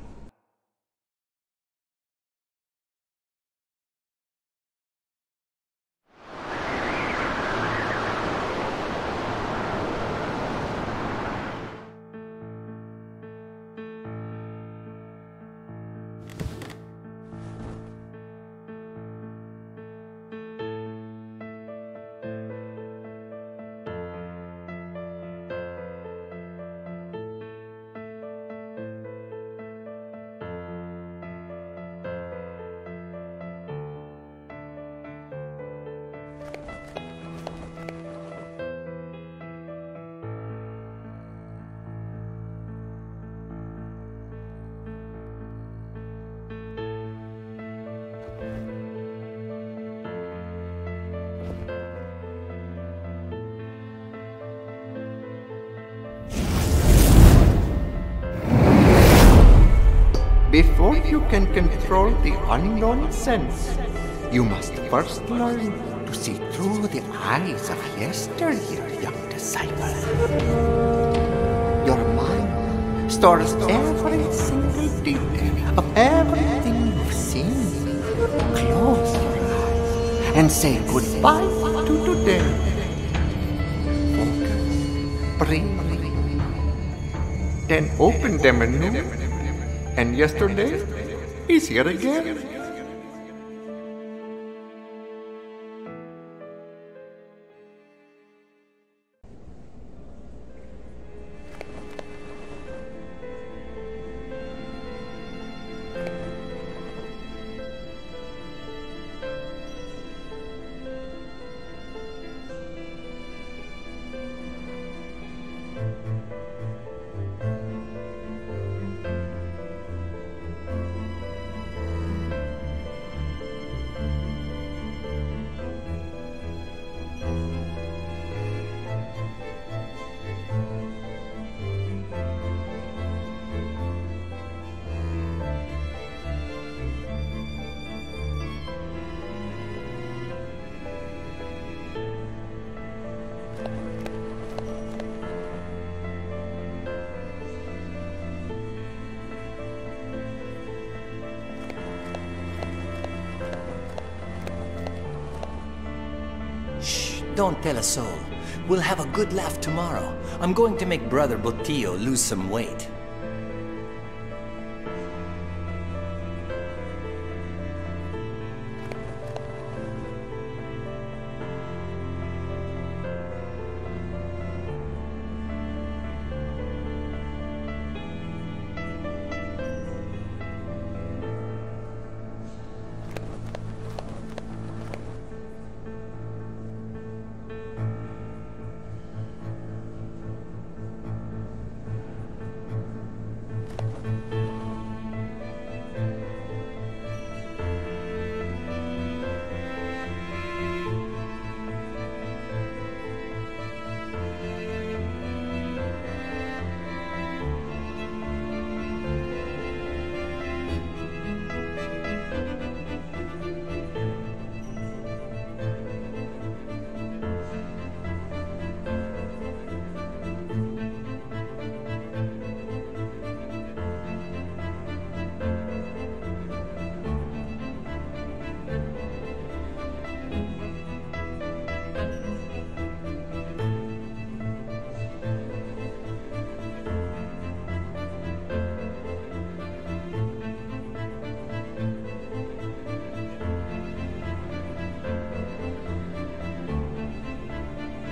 Before you can control the unknown sense, you must first learn to see through the eyes of yesteryear, young disciple. Your mind stores every single detail of everything you've seen. Close your eyes and say goodbye to today. Focus, breathe, then open them anew. And yesterday is here again. Don't tell a soul. We'll have a good laugh tomorrow. I'm going to make Brother Botillo lose some weight.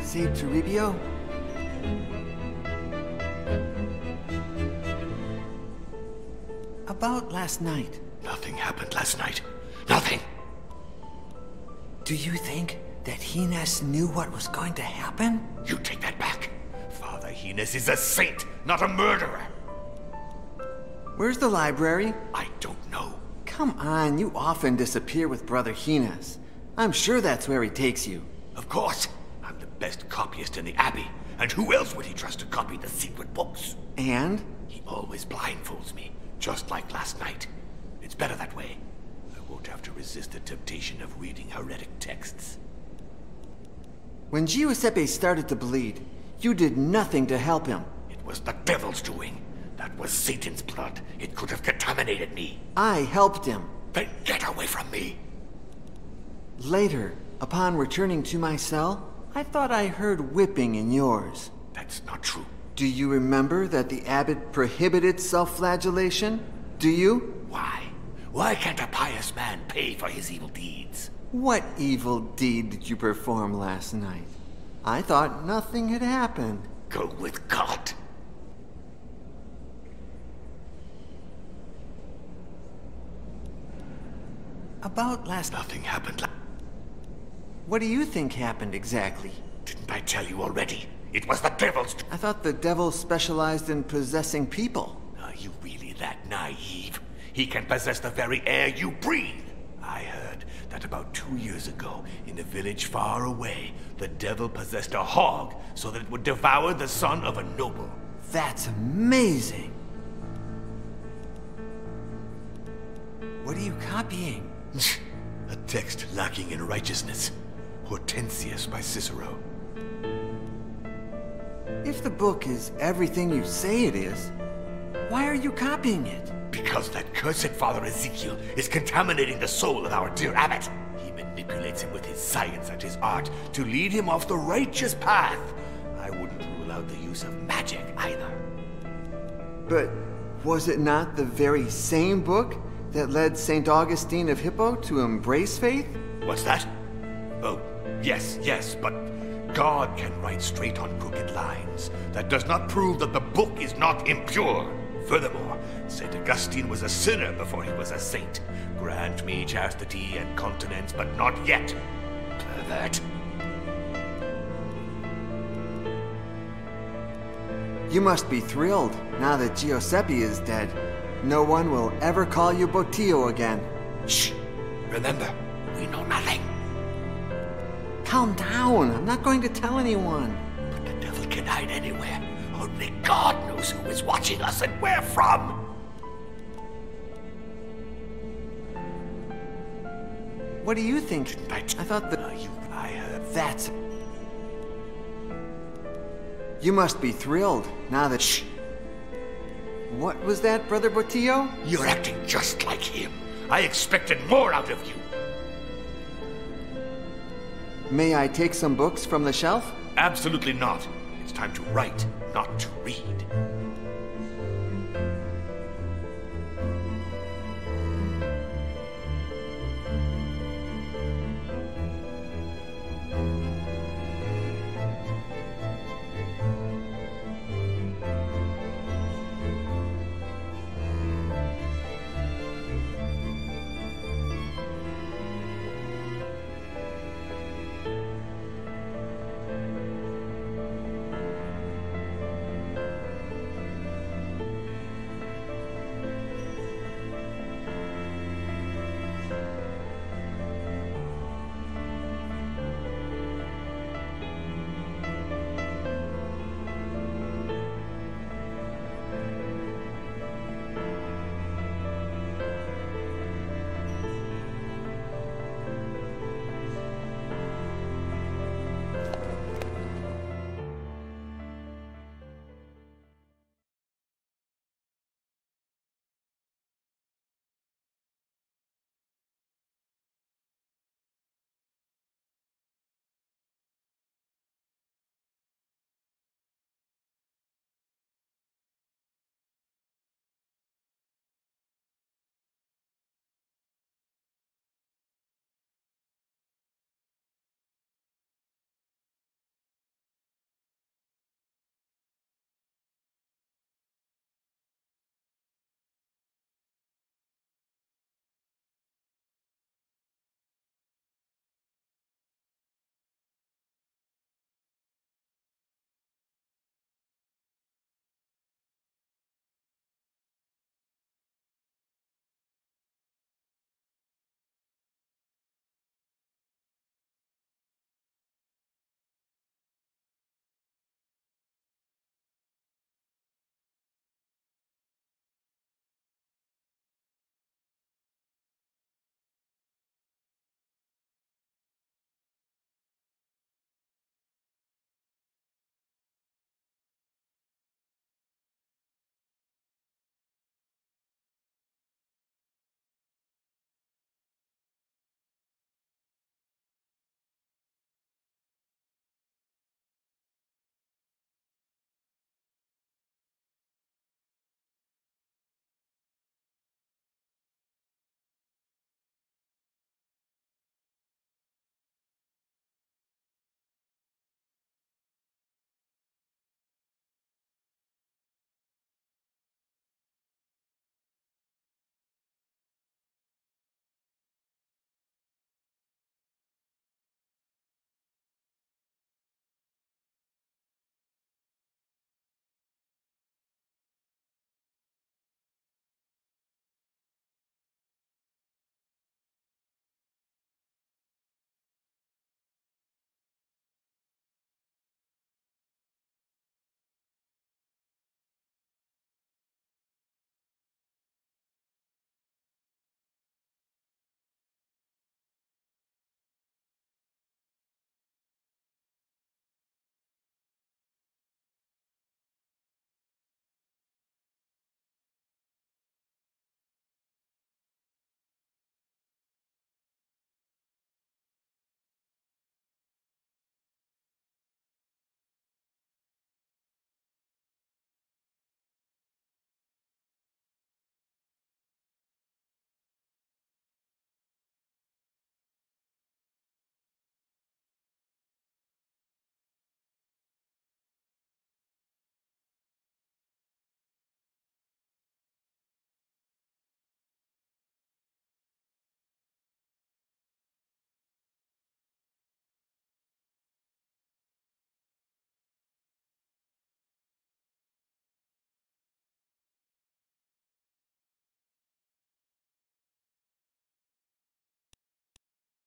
Say, Toribio? About last night. Nothing happened last night. Nothing! Do you think that Hines knew what was going to happen? You take that back. Father Hines is a saint, not a murderer. Where's the library? I don't know. Come on, you often disappear with Brother Hines. I'm sure that's where he takes you. Of course. I'm the best copyist in the Abbey. And who else would he trust to copy the secret books? And? He always blindfolds me, just like last night. It's better that way. I won't have to resist the temptation of reading heretic texts. When Giuseppe started to bleed, you did nothing to help him. It was the devil's doing. That was Satan's blood. It could have contaminated me. I helped him. Then get away from me! Later, upon returning to my cell, I thought I heard whipping in yours. That's not true. Do you remember that the abbot prohibited self-flagellation? Do you? Why? Why can't a pious man pay for his evil deeds? What evil deed did you perform last night? I thought nothing had happened. Go with God. About last... Nothing happened. What do you think happened exactly? Didn't I tell you already? It was the devil's... I thought the devil specialized in possessing people. Are you really that naive? He can possess the very air you breathe. I heard that about 2 years ago, in a village far away, the devil possessed a hog so that it would devour the son of a noble. That's amazing. What are you copying? A text lacking in righteousness. Hortensius by Cicero. If the book is everything you say it is, why are you copying it? Because that cursed Father Ezekiel is contaminating the soul of our dear abbot. He manipulates him with his science and his art to lead him off the righteous path. I wouldn't rule out the use of magic either. But was it not the very same book that led St. Augustine of Hippo to embrace faith? What's that? Oh, yes, but God can write straight on crooked lines. That does not prove that the book is not impure. Furthermore, St. Augustine was a sinner before he was a saint. Grant me chastity and continence, but not yet. Pervert. You must be thrilled now that Giuseppe is dead. No one will ever call you Botillo again. Shh! Remember, we know nothing. Calm down. I'm not going to tell anyone. But the devil can hide anywhere. Only God knows who is watching us and where from. What do you think? I thought that... I heard... That's... You must be thrilled now that... Shh! What was that, Brother Botillo? You're acting just like him. I expected more out of you. May I take some books from the shelf? Absolutely not. It's time to write, not to read.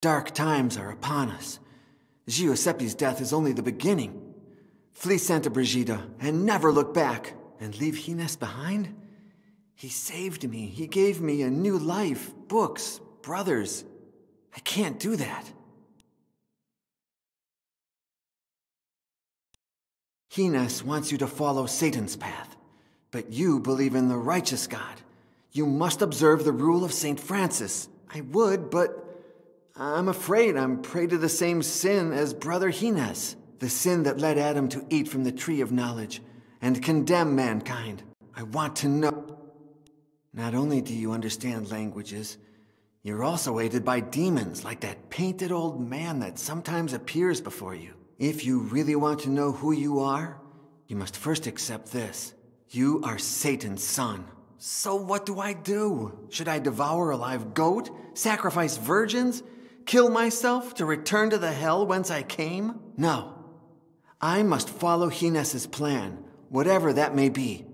Dark times are upon us. Giuseppe's death is only the beginning. Flee Santa Brigida and never look back. And leave Hines behind? He saved me. He gave me a new life, books, brothers. I can't do that. Hines wants you to follow Satan's path, but you believe in the righteous God. You must observe the rule of St. Francis. I would, but I'm afraid I'm prey to the same sin as Brother Hines, the sin that led Adam to eat from the tree of knowledge and condemn mankind. I want to know. Not only do you understand languages, you're also aided by demons like that painted old man that sometimes appears before you. If you really want to know who you are, you must first accept this. You are Satan's son. So what do I do? Should I devour a live goat? Sacrifice virgins? Kill myself to return to the hell whence I came? No. I must follow Hines's plan, whatever that may be.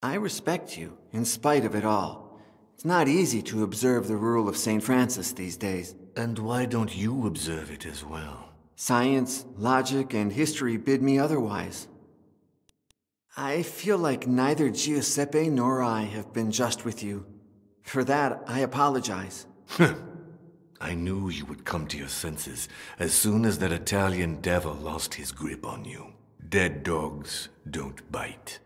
I respect you, in spite of it all. It's not easy to observe the rule of St. Francis these days. And why don't you observe it as well? Science, logic, and history bid me otherwise. I feel like neither Giuseppe nor I have been just with you. For that, I apologize. I knew you would come to your senses as soon as that Italian devil lost his grip on you. Dead dogs don't bite.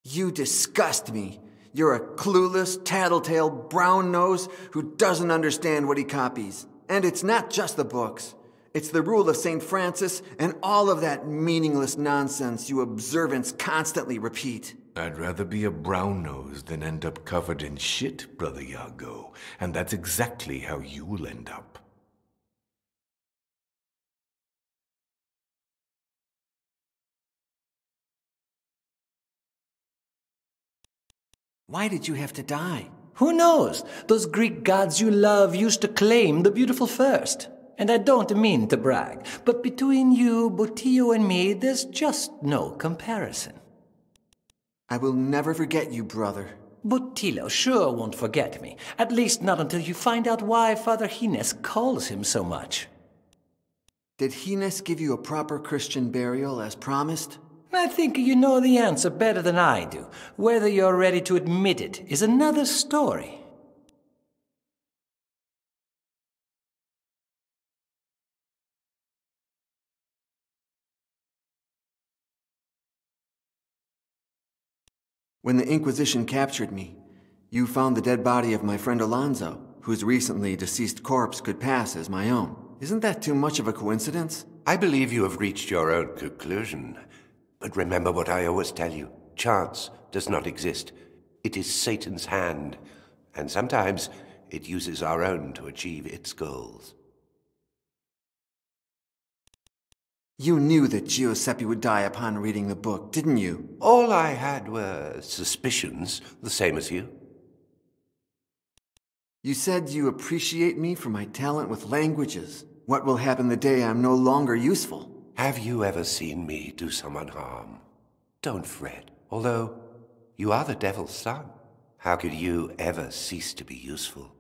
You disgust me. You're a clueless, tattletale, brown nose who doesn't understand what he copies. And it's not just the books. It's the rule of St. Francis and all of that meaningless nonsense you observants constantly repeat. I'd rather be a brown nose than end up covered in shit, Brother Iago. And that's exactly how you'll end up. Why did you have to die? Who knows? Those Greek gods you love used to claim the beautiful first. And I don't mean to brag, but between you, Botillo, and me, there's just no comparison. I will never forget you, brother. Botillo sure won't forget me. At least not until you find out why Father Hines calls him so much. Did Hines give you a proper Christian burial as promised? I think you know the answer better than I do. Whether you're ready to admit it is another story. When the Inquisition captured me, you found the dead body of my friend Alonso, whose recently deceased corpse could pass as my own. Isn't that too much of a coincidence? I believe you have reached your own conclusion. But remember what I always tell you. Chance does not exist. It is Satan's hand, and sometimes it uses our own to achieve its goals. You knew that Giuseppe would die upon reading the book, didn't you? All I had were suspicions, the same as you. You said you appreciate me for my talent with languages. What will happen the day I'm no longer useful? Have you ever seen me do someone harm? Don't fret. Although you are the devil's son, how could you ever cease to be useful?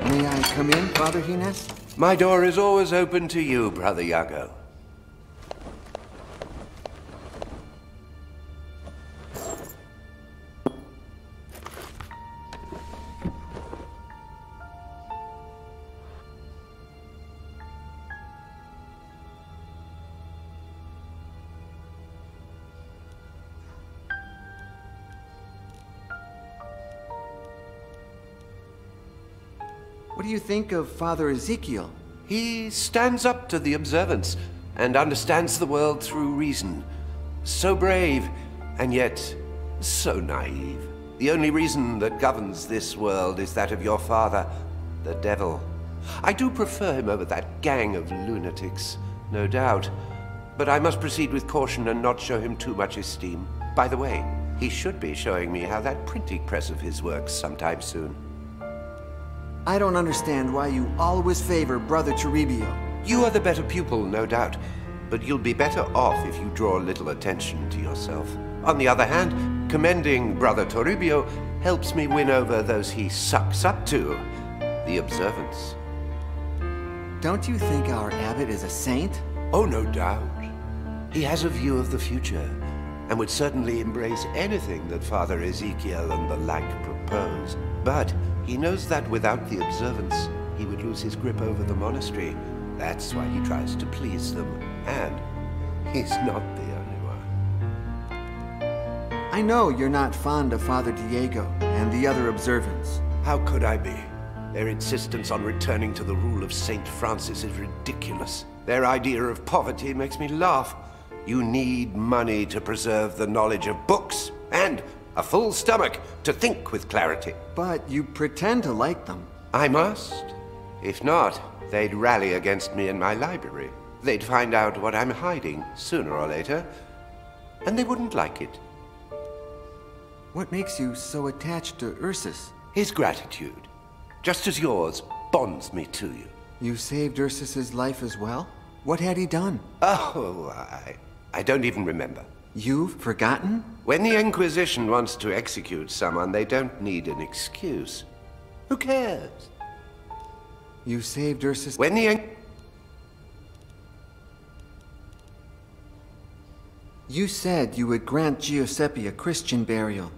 May I come in, Father Hines? My door is always open to you, Brother Iago. What do you think of Father Ezekiel? He stands up to the observance and understands the world through reason. So brave, and yet so naive. The only reason that governs this world is that of your father, the devil. I do prefer him over that gang of lunatics, no doubt. But I must proceed with caution and not show him too much esteem. By the way, he should be showing me how that printing press of his works sometime soon. I don't understand why you always favor Brother Toribio. You are the better pupil, no doubt, but you'll be better off if you draw little attention to yourself. On the other hand, commending Brother Toribio helps me win over those he sucks up to, the observants. Don't you think our abbot is a saint? Oh, no doubt. He has a view of the future, and would certainly embrace anything that Father Ezekiel and the like propose. But he knows that without the observance, he would lose his grip over the monastery. That's why he tries to please them, and he's not the only one. I know you're not fond of Father Diego and the other observants. How could I be? Their insistence on returning to the rule of Saint Francis is ridiculous. Their idea of poverty makes me laugh. You need money to preserve the knowledge of books, and a full stomach to think with clarity. But you pretend to like them. I must. If not, they'd rally against me in my library. They'd find out what I'm hiding, sooner or later, and they wouldn't like it. What makes you so attached to Ursus? His gratitude, just as yours, bonds me to you. You saved Ursus's life as well? What had he done? Oh, I don't even remember. You've forgotten? When the Inquisition wants to execute someone, they don't need an excuse. Who cares? You saved Ursus... When the You said you would grant Giuseppe a Christian burial.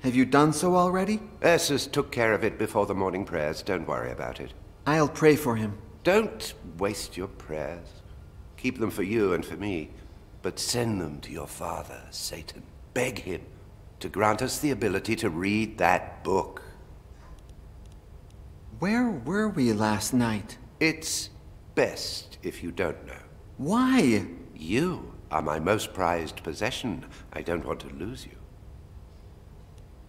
Have you done so already? Ursus took care of it before the morning prayers. Don't worry about it. I'll pray for him. Don't waste your prayers. Keep them for you and for me. But send them to your father, Satan. Beg him to grant us the ability to read that book. Where were we last night? It's best if you don't know. Why? You are my most prized possession. I don't want to lose you.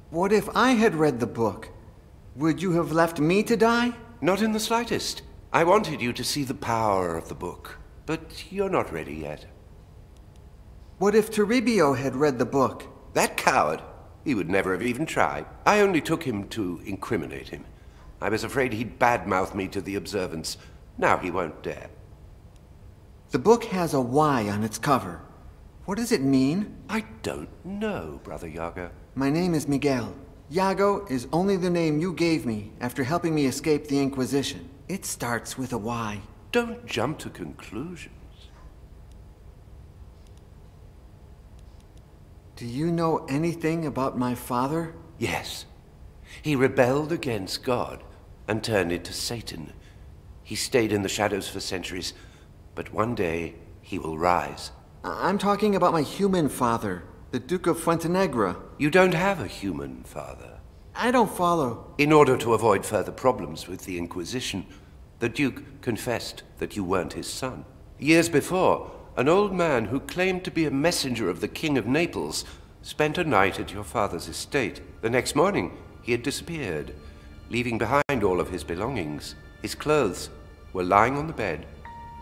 What if I had read the book? Would you have left me to die? Not in the slightest. I wanted you to see the power of the book, but you're not ready yet. What if Toribio had read the book? That coward. He would never have even tried. I only took him to incriminate him. I was afraid he'd badmouth me to the observants. Now he won't dare. The book has a Y on its cover. What does it mean? I don't know, Brother Iago. My name is Miguel. Iago is only the name you gave me after helping me escape the Inquisition. It starts with a Y. Don't jump to conclusions. Do you know anything about my father? Yes. He rebelled against God and turned into Satan. He stayed in the shadows for centuries, but one day he will rise. I'm talking about my human father, the Duke of Fuentenegra. You don't have a human father. I don't follow. In order to avoid further problems with the Inquisition, the Duke confessed that you weren't his son. Years before, an old man who claimed to be a messenger of the King of Naples spent a night at your father's estate. The next morning, he had disappeared, leaving behind all of his belongings. His clothes were lying on the bed,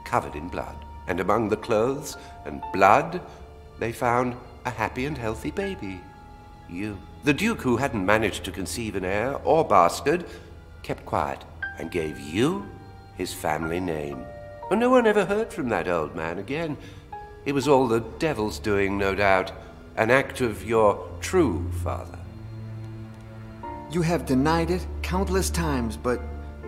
covered in blood. And among the clothes and blood, they found a happy and healthy baby. You. The Duke, who hadn't managed to conceive an heir or bastard, kept quiet and gave you his family name. But no one ever heard from that old man again. It was all the devil's doing, no doubt. An act of your true father. You have denied it countless times, but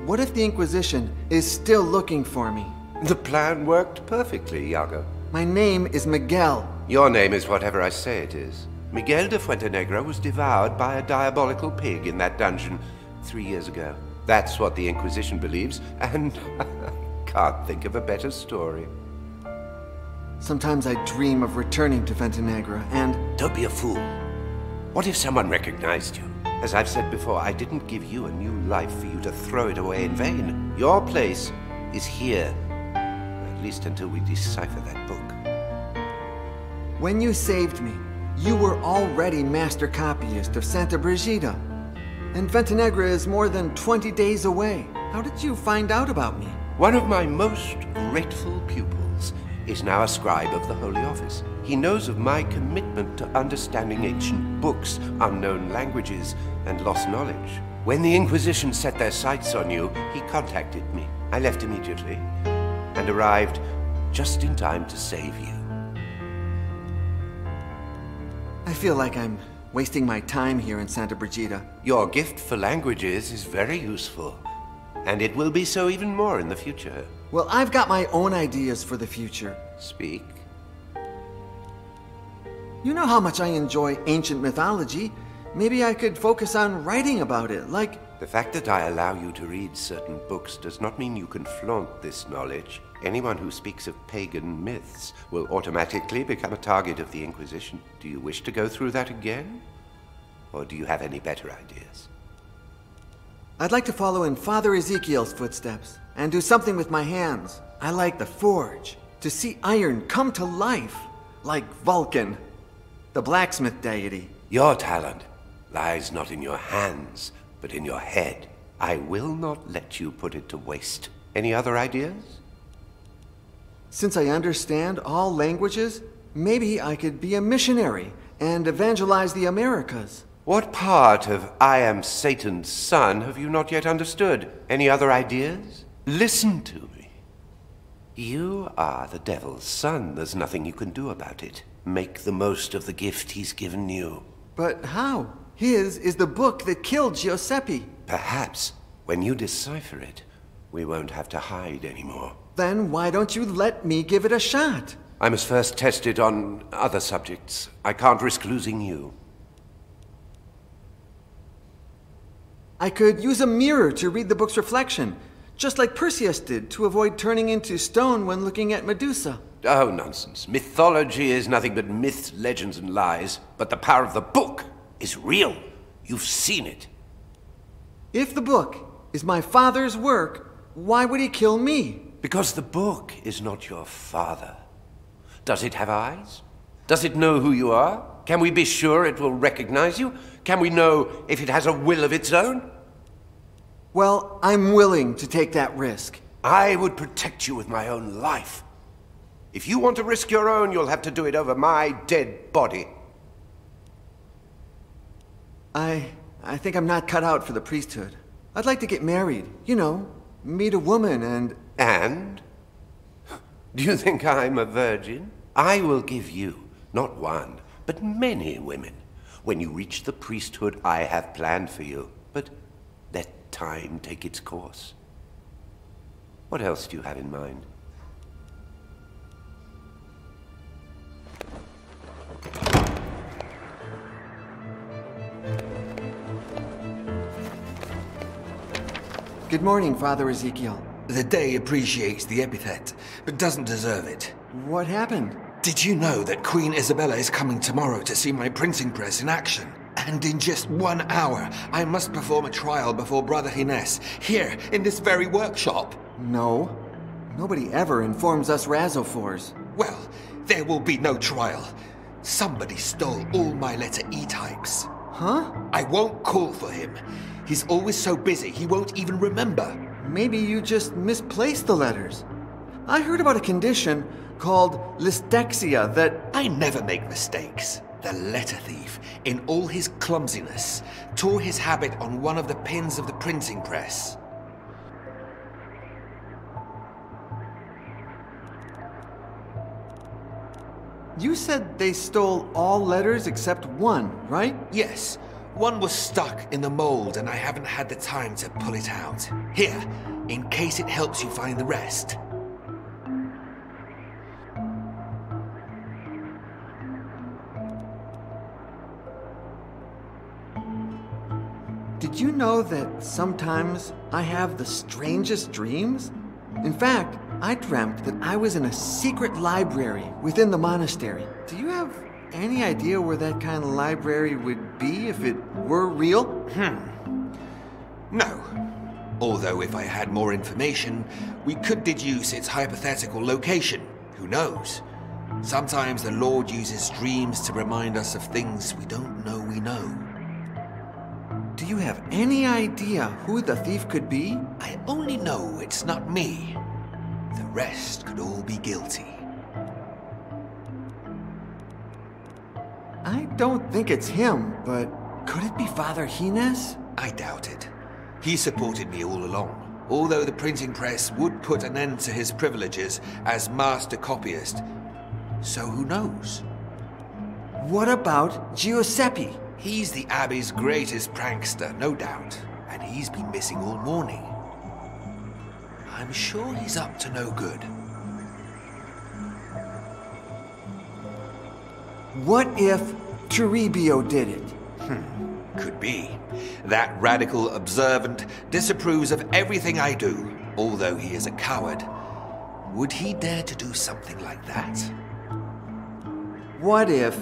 what if the Inquisition is still looking for me? The plan worked perfectly, Iago. My name is Miguel. Your name is whatever I say it is. Miguel de Fuentenegra was devoured by a diabolical pig in that dungeon 3 years ago. That's what the Inquisition believes, and can't think of a better story. Sometimes I dream of returning to Fuentenegra, and... Don't be a fool. What if someone recognized you? As I've said before, I didn't give you a new life for you to throw it away in vain. Your place is here, at least until we decipher that book. When you saved me, you were already master copyist of Santa Brigida. And Fuentenegra is more than 20 days away. How did you find out about me? One of my most grateful pupils is now a scribe of the Holy Office. He knows of my commitment to understanding ancient books, unknown languages, and lost knowledge. When the Inquisition set their sights on you, he contacted me. I left immediately and arrived just in time to save you. I feel like I'm wasting my time here in Santa Brigida. Your gift for languages is very useful, and it will be so even more in the future. Well, I've got my own ideas for the future. Speak. You know how much I enjoy ancient mythology. Maybe I could focus on writing about it, like... The fact that I allow you to read certain books does not mean you can flaunt this knowledge. Anyone who speaks of pagan myths will automatically become a target of the Inquisition. Do you wish to go through that again? Or do you have any better ideas? I'd like to follow in Father Ezekiel's footsteps and do something with my hands. I like the forge, to see iron come to life, like Vulcan, the blacksmith deity. Your talent lies not in your hands, but in your head. I will not let you put it to waste. Any other ideas? Since I understand all languages, maybe I could be a missionary and evangelize the Americas. What part of I am Satan's son have you not yet understood? Any other ideas? Listen to me. You are the devil's son. There's nothing you can do about it. Make the most of the gift he's given you. But how? His is the book that killed Giuseppe. Perhaps, when you decipher it, we won't have to hide anymore. Then why don't you let me give it a shot? I must first test it on other subjects. I can't risk losing you. I could use a mirror to read the book's reflection, just like Perseus did to avoid turning into stone when looking at Medusa. Oh, nonsense. Mythology is nothing but myths, legends, and lies. But the power of the book is real. You've seen it. If the book is my father's work, why would he kill me? Because the book is not your father. Does it have eyes? Does it know who you are? Can we be sure it will recognize you? Can we know if it has a will of its own? Well, I'm willing to take that risk. I would protect you with my own life. If you want to risk your own, you'll have to do it over my dead body. I think I'm not cut out for the priesthood. I'd like to get married, you know, meet a woman and... And? Do you think I'm a virgin? I will give you, not one, but many women. When you reach the priesthood I have planned for you. But let time take its course. What else do you have in mind? Good morning, Father Ezekiel. The day appreciates the epithet, but doesn't deserve it. What happened? Did you know that Queen Isabella is coming tomorrow to see my printing press in action? And in just 1 hour, I must perform a trial before Brother Gines, here, in this very workshop. No. Nobody ever informs us Razophors. Well, there will be no trial. Somebody stole all my letter E types. Huh? I won't call for him. He's always so busy, he won't even remember. Maybe you just misplaced the letters. I heard about a condition called lystexia that... I never make mistakes. The letter thief, in all his clumsiness, tore his habit on one of the pins of the printing press. You said they stole all letters except one, right? Yes. One was stuck in the mold and I haven't had the time to pull it out. Here, in case it helps you find the rest. Did you know that sometimes I have the strangest dreams? In fact, I dreamt that I was in a secret library within the monastery. Do you have any idea where that kind of library would be if it were real? No. Although if I had more information, we could deduce its hypothetical location. Who knows? Sometimes the Lord uses dreams to remind us of things we don't know we know. Do you have any idea who the thief could be? I only know it's not me. The rest could all be guilty. I don't think it's him, but could it be Father Gines? I doubt it. He supported me all along, although the printing press would put an end to his privileges as master copyist. So who knows? What about Giuseppe? He's the Abbey's greatest prankster, no doubt, and he's been missing all morning. I'm sure he's up to no good. What if Toribio did it? Could be. That radical observant disapproves of everything I do, although he is a coward. Would he dare to do something like that? What if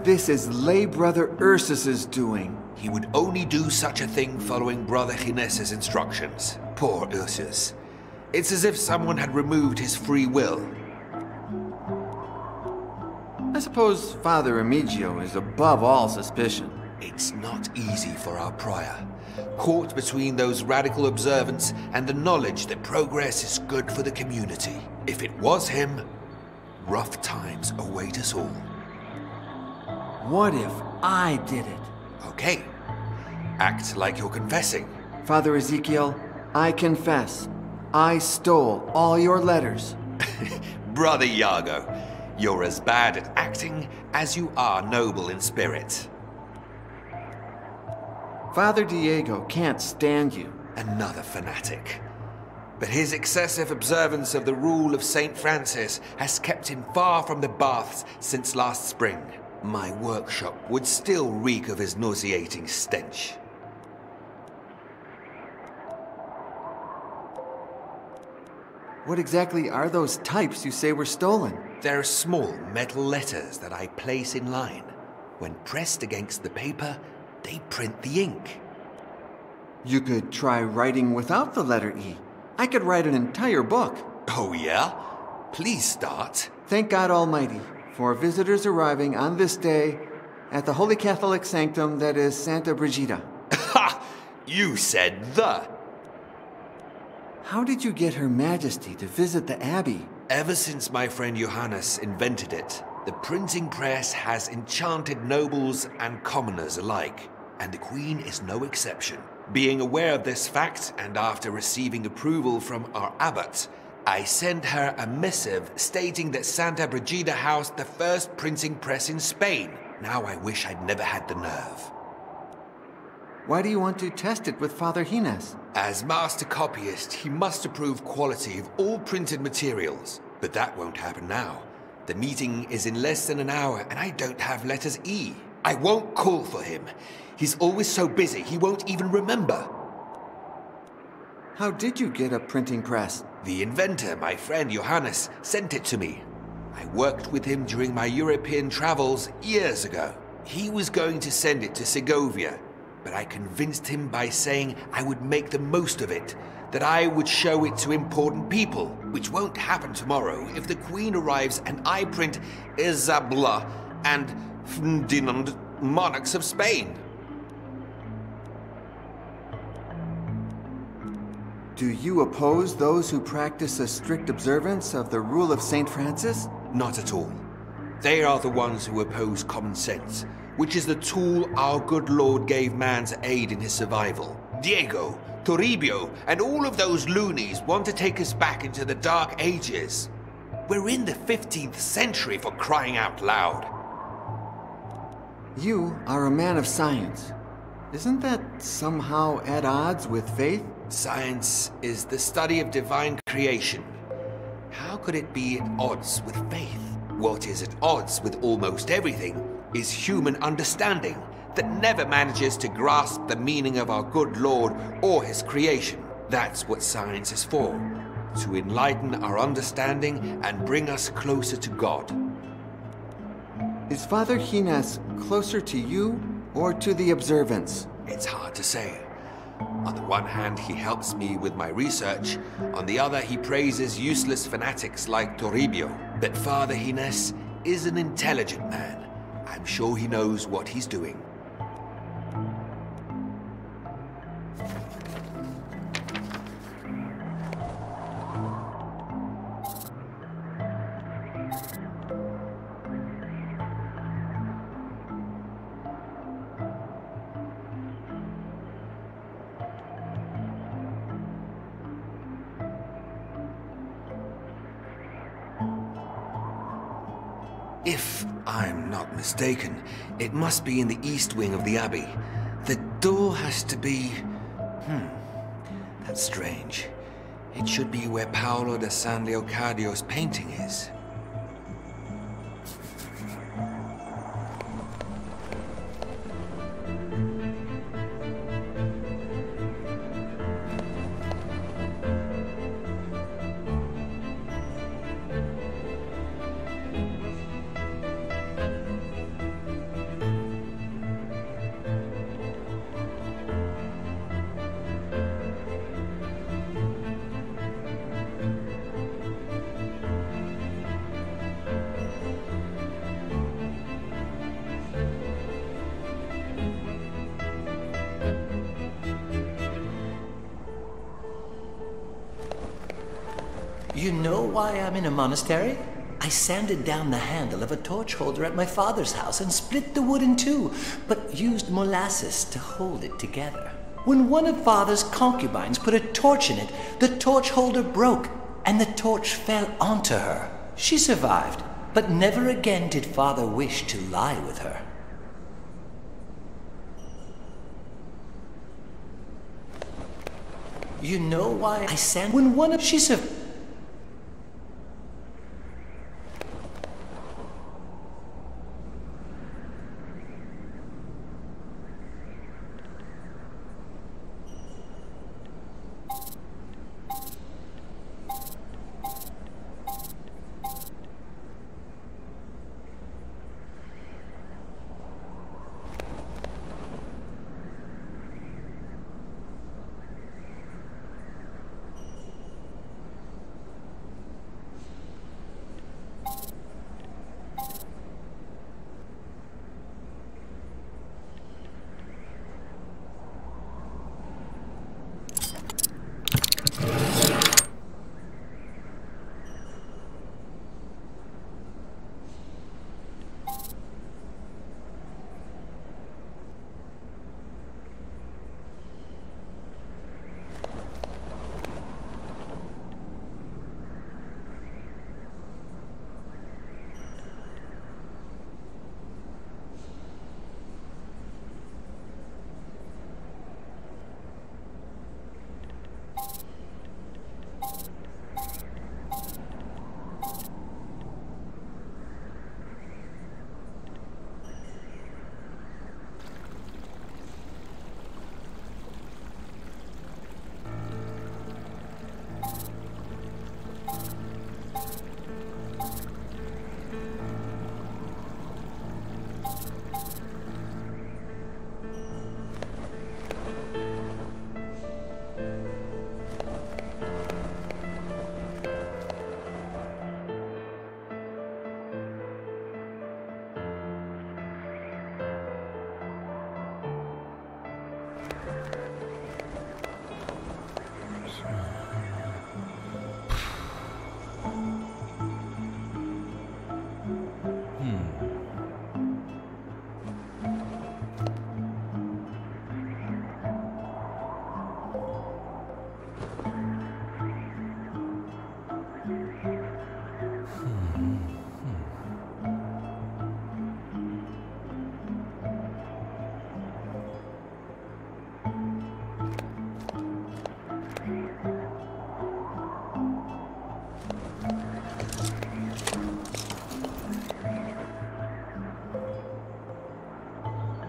this is lay brother Ursus's doing? He would only do such a thing following Brother Gines's instructions. Poor Ursus. It's as if someone had removed his free will. I suppose Father Remigio is above all suspicion. It's not easy for our prior, caught between those radical observants and the knowledge that progress is good for the community. If it was him, rough times await us all. What if I did it? Okay. Act like you're confessing. Father Ezekiel, I confess. I stole all your letters. Brother Iago, you're as bad at acting as you are noble in spirit. Father Diego can't stand you. Another fanatic. But his excessive observance of the rule of St. Francis has kept him far from the baths since last spring. My workshop would still reek of his nauseating stench. What exactly are those types you say were stolen? They're small metal letters that I place in line. When pressed against the paper, they print the ink. You could try writing without the letter E. I could write an entire book. Oh yeah? Please start. Thank God Almighty for visitors arriving on this day at the Holy Catholic Sanctum that is Santa Brigida. Ha! You said the. How did you get Her Majesty to visit the Abbey? Ever since my friend Johannes invented it, the printing press has enchanted nobles and commoners alike, and the Queen is no exception. Being aware of this fact, and after receiving approval from our abbot, I sent her a missive stating that Santa Brigida housed the first printing press in Spain. Now I wish I'd never had the nerve. Why do you want to test it with Father Gines? As master copyist, he must approve quality of all printed materials. But that won't happen now. The meeting is in less than an hour, and I don't have letters E. I won't call for him. He's always so busy, he won't even remember. How did you get a printing press? The inventor, my friend Johannes, sent it to me. I worked with him during my European travels years ago. He was going to send it to Segovia, but I convinced him by saying I would make the most of it, that I would show it to important people, which won't happen tomorrow if the Queen arrives and I print Isabella and Ferdinand, monarchs of Spain. Do you oppose those who practice a strict observance of the rule of St. Francis? Not at all. They are the ones who oppose common sense, which is the tool our good Lord gave man to aid in his survival. Diego, Toribio, and all of those loonies want to take us back into the Dark Ages. We're in the 15th century, for crying out loud. You are a man of science. Isn't that somehow at odds with faith? Science is the study of divine creation. How could it be at odds with faith? What is at odds with almost everything is human understanding that never manages to grasp the meaning of our good Lord or his creation. That's what science is for, to enlighten our understanding and bring us closer to God. Is Father Gines closer to you or to the observance? It's hard to say. On the one hand, he helps me with my research. On the other, he praises useless fanatics like Toribio. But Father Gines is an intelligent man. I'm sure he knows what he's doing. If I'm not mistaken, it must be in the east wing of the Abbey. The door has to be... that's strange. It should be where Paolo da San Leocadio's painting is. You know why I'm in a monastery? I sanded down the handle of a torch holder at my father's house and split the wood in two, but used molasses to hold it together. When one of father's concubines put a torch in it, the torch holder broke, and the torch fell onto her. She survived, but never again did father wish to lie with her. You know why I sanded... When one of... She survived...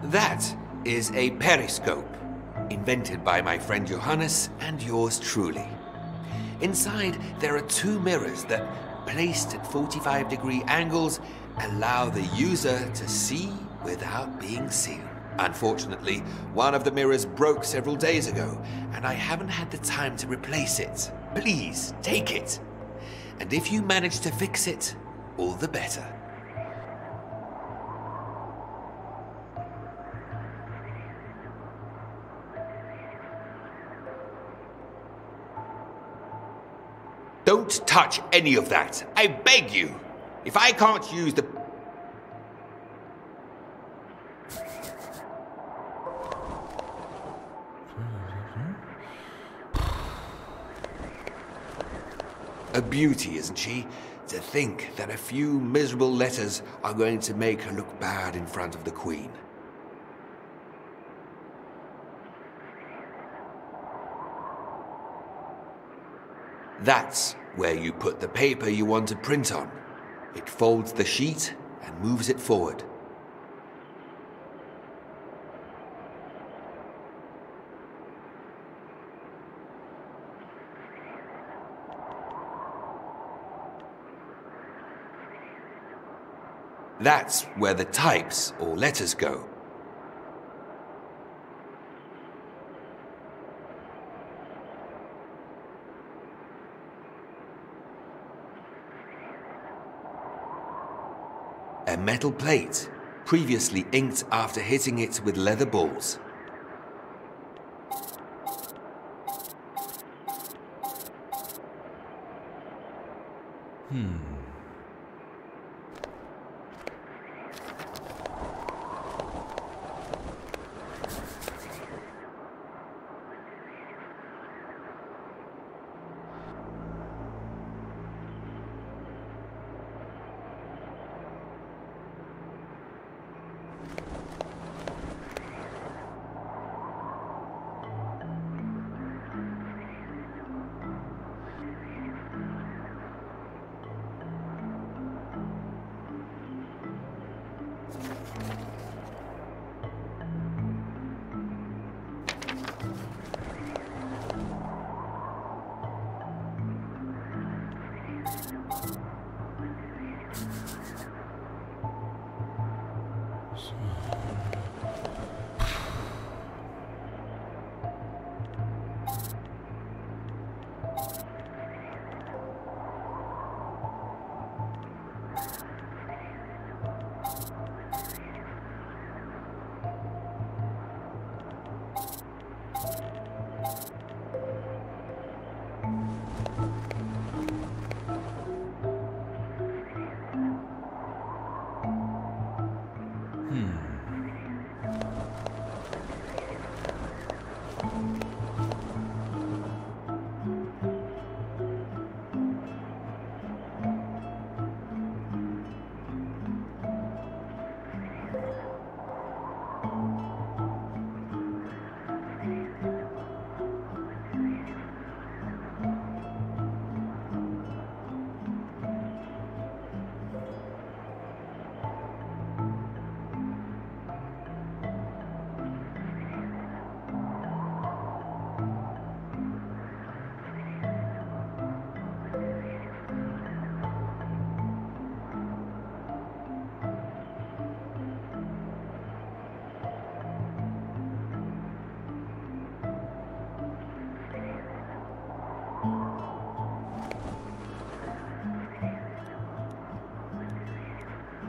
That is a periscope, invented by my friend Johannes and yours truly. Inside, there are 2 mirrors that, placed at 45-degree angles, allow the user to see without being seen. Unfortunately, one of the mirrors broke several days ago, and I haven't had the time to replace it. Please, take it. And if you manage to fix it, all the better. Don't touch any of that. I beg you. If I can't use the... A beauty, isn't she? To think that a few miserable letters are going to make her look bad in front of the Queen. That's where you put the paper you want to print on. It folds the sheet and moves it forward. That's where the types or letters go. A metal plate, previously inked after hitting it with leather balls.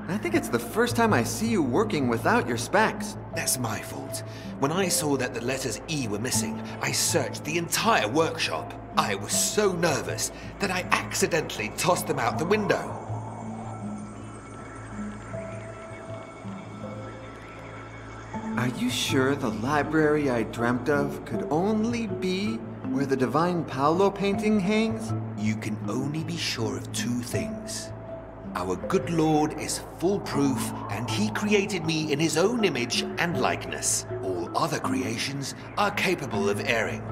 I think it's the first time I see you working without your specs. That's my fault. When I saw that the letters E were missing, I searched the entire workshop. I was so nervous that I accidentally tossed them out the window. Are you sure the library I dreamt of could only be where the Divine Paolo painting hangs? You can only be sure of 2 things. Our good Lord is foolproof, and he created me in his own image and likeness. All other creations are capable of erring.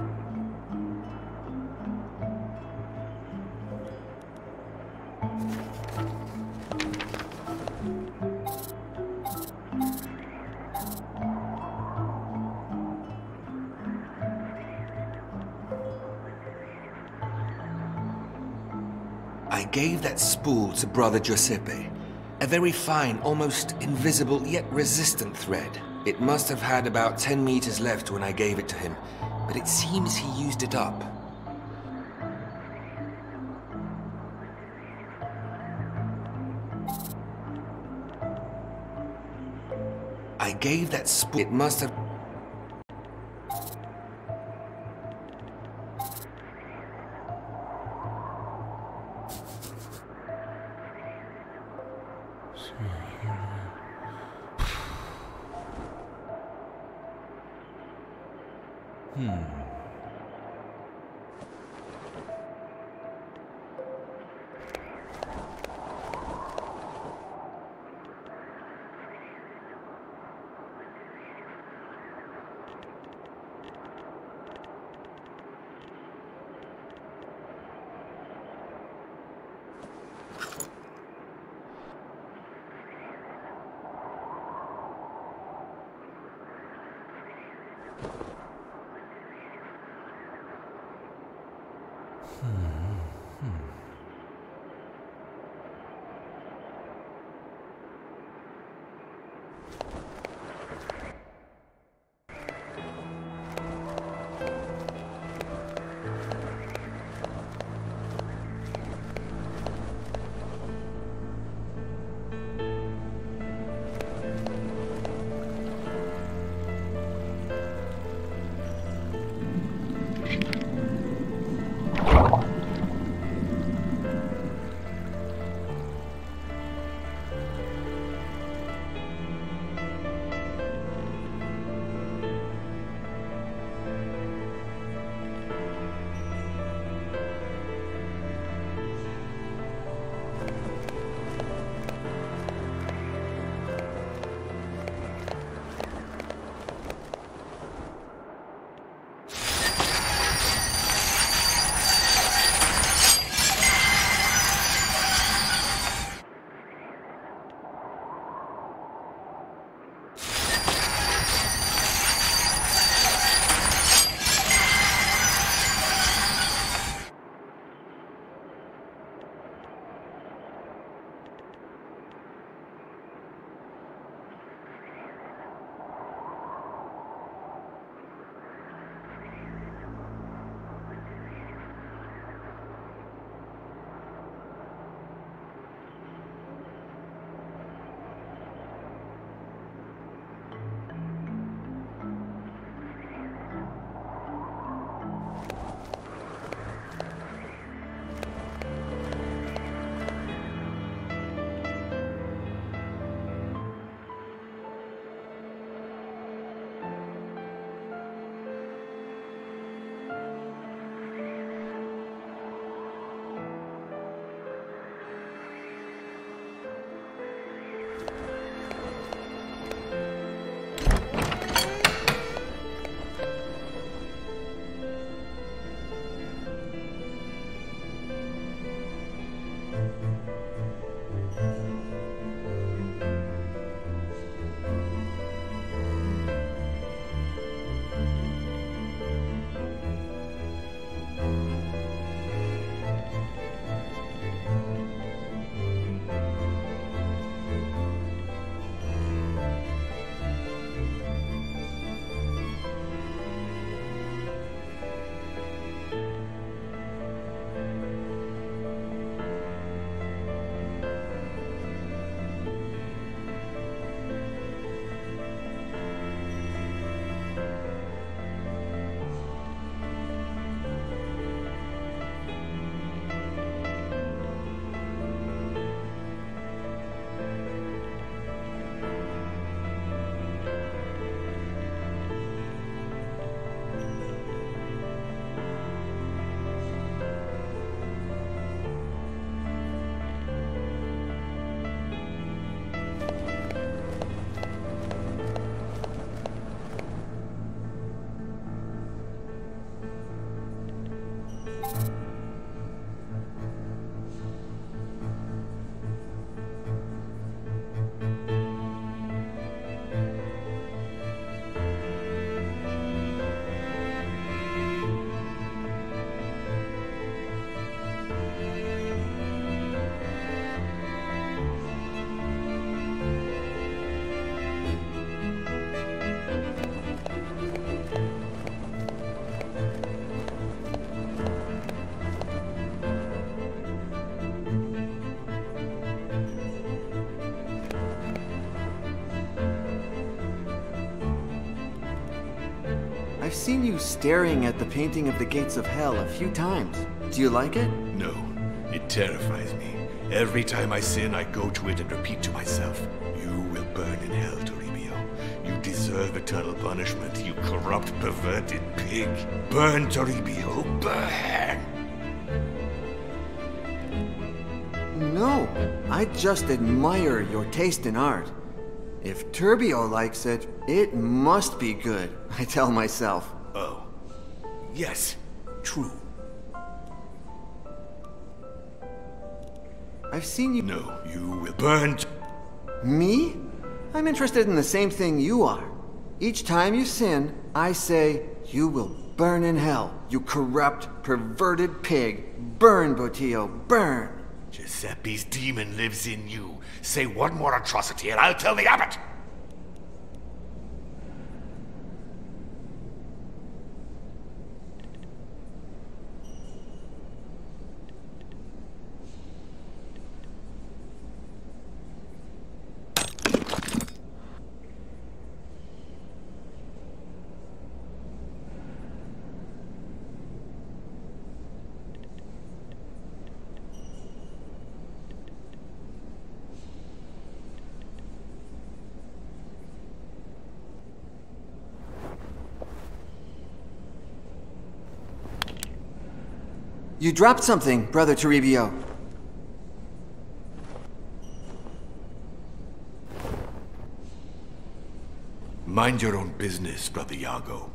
I gave that spool to Brother Giuseppe. A very fine, almost invisible, yet resistant thread. It must have had about 10 meters left when I gave it to him, but it seems he used it up. I gave that spool. It must have... I've seen you staring at the painting of the gates of hell a few times. Do you like it? No, it terrifies me. Every time I sin, I go to it and repeat to myself, "You will burn in hell, Toribio. You deserve eternal punishment, you corrupt, perverted pig. Burn, Toribio, burn!" No, I just admire your taste in art. If Turbio likes it, it must be good, I tell myself. Oh. Yes, true. I've seen you... No, you will burn... Me? I'm interested in the same thing you are. Each time you sin, I say, "You will burn in hell, you corrupt, perverted pig. Burn, Botillo, burn." Giuseppe's demon lives in you. Say one more atrocity and I'll tell the abbot! You dropped something, Brother Toribio. Mind your own business, Brother Iago.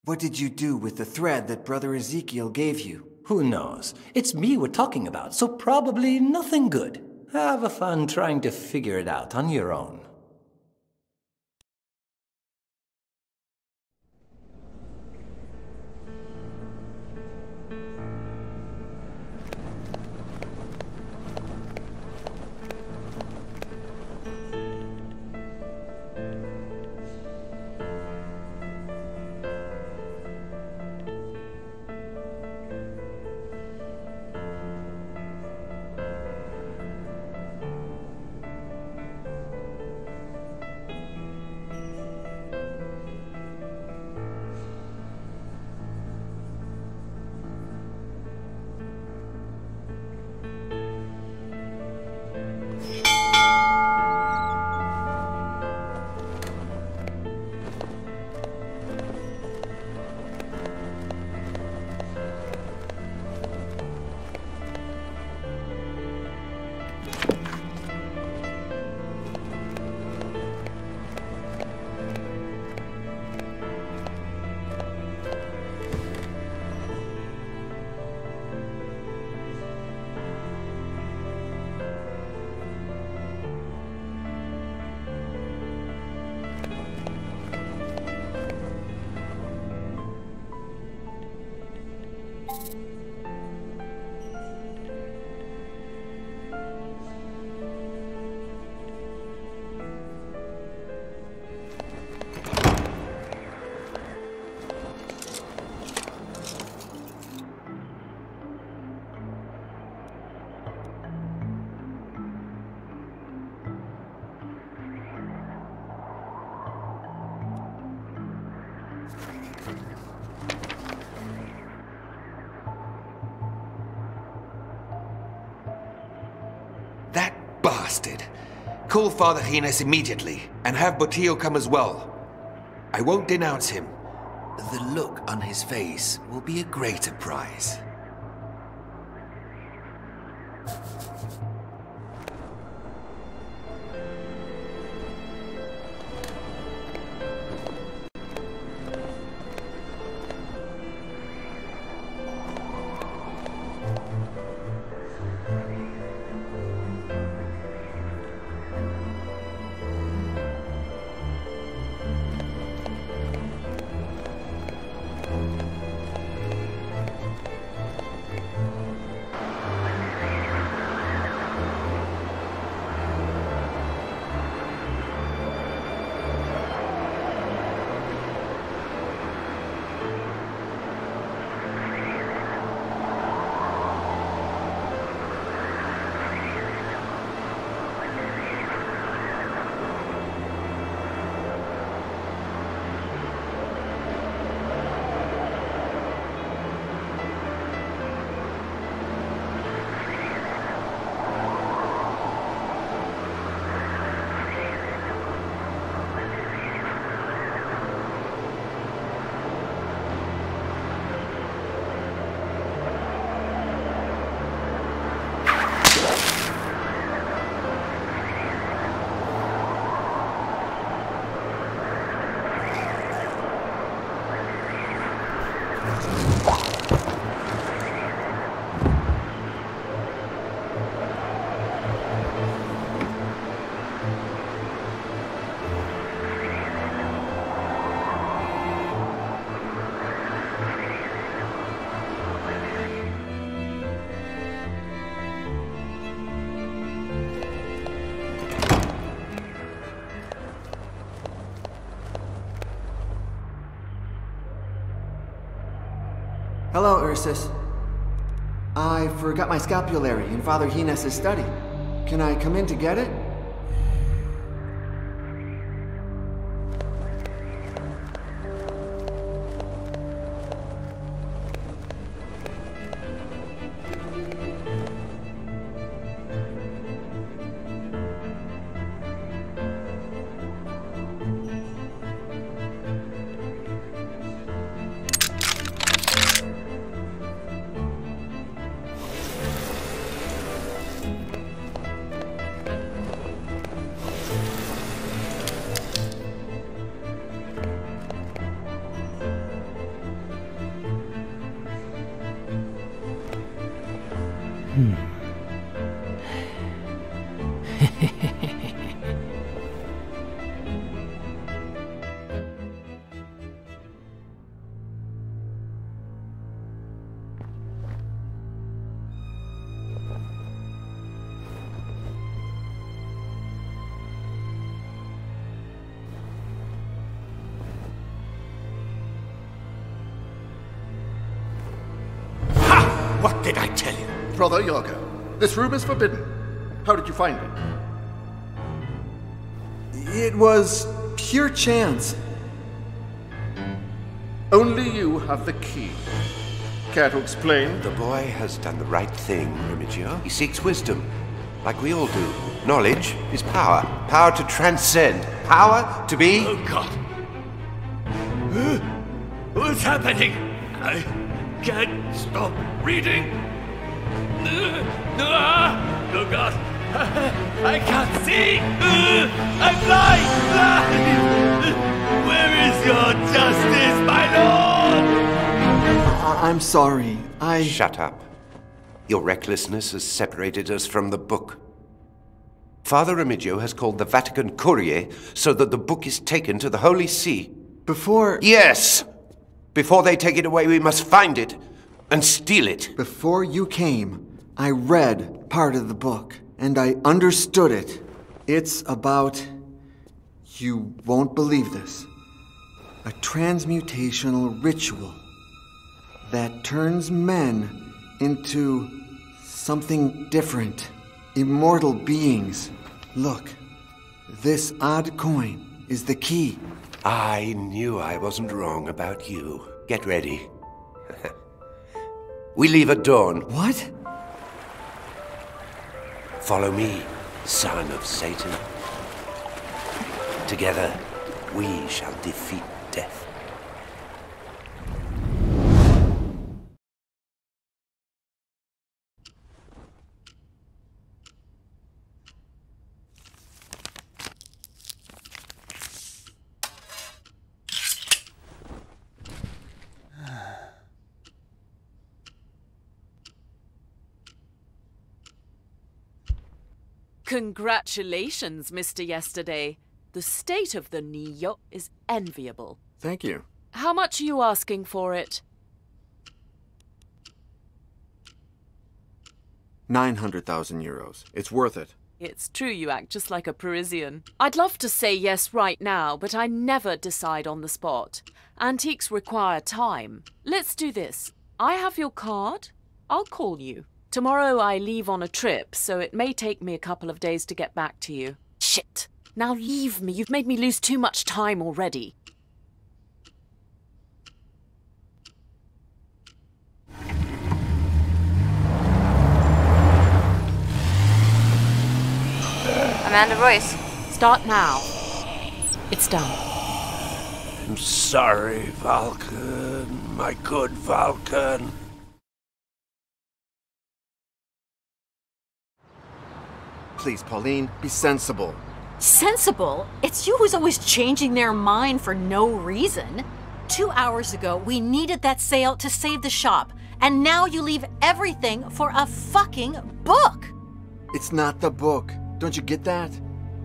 What did you do with the thread that Brother Ezekiel gave you? Who knows? It's me we're talking about, so probably nothing good. Have fun trying to figure it out on your own. bastard. Call Father Gines immediately, and have Botillo come as well. I won't denounce him. The look on his face will be a greater prize. Hello, Ursus. I forgot my scapulary in Father Gines' study. Can I come in to get it? What did I tell you? Brother Iago, this room is forbidden. How did you find it? It was pure chance. Only you have the key. Care to explain? The boy has done the right thing, Remigio. He seeks wisdom, like we all do. Knowledge is power. Power to transcend. Power to be... Oh, God. What's happening? I can't stop reading. Oh, God. I can't see. I'm blind. Where is your justice, my lord? I'm sorry. Shut up. Your recklessness has separated us from the book. Father Remigio has called the Vatican Courier so that the book is taken to the Holy See. Before... Yes! Before they take it away, we must find it and steal it. Before you came, I read part of the book, and I understood it. It's about... You won't believe this. A transmutational ritual that turns men into something different. Immortal beings. Look, this odd coin is the key. I knew I wasn't wrong about you. Get ready. We leave at dawn. What? Follow me. son of Satan. Together, we shall defeat death. Congratulations, Mr. Yesterday. The state of the Neo is enviable. Thank you. How much are you asking for it? 900,000 euros. It's worth it. It's true you act just like a Parisian. I'd love to say yes right now, but I never decide on the spot. Antiques require time. Let's do this. I have your card. I'll call you. Tomorrow I leave on a trip, so it may take me a couple of days to get back to you. Shit! Now leave me. You've made me lose too much time already. Amanda Royce. Start now. It's done. I'm sorry, Vulcan. My good Vulcan. Please, Pauline, be sensible. Sensible? It's you who's always changing their mind for no reason. 2 hours ago, we needed that sale to save the shop, and now you leave everything for a fucking book! It's not the book. Don't you get that?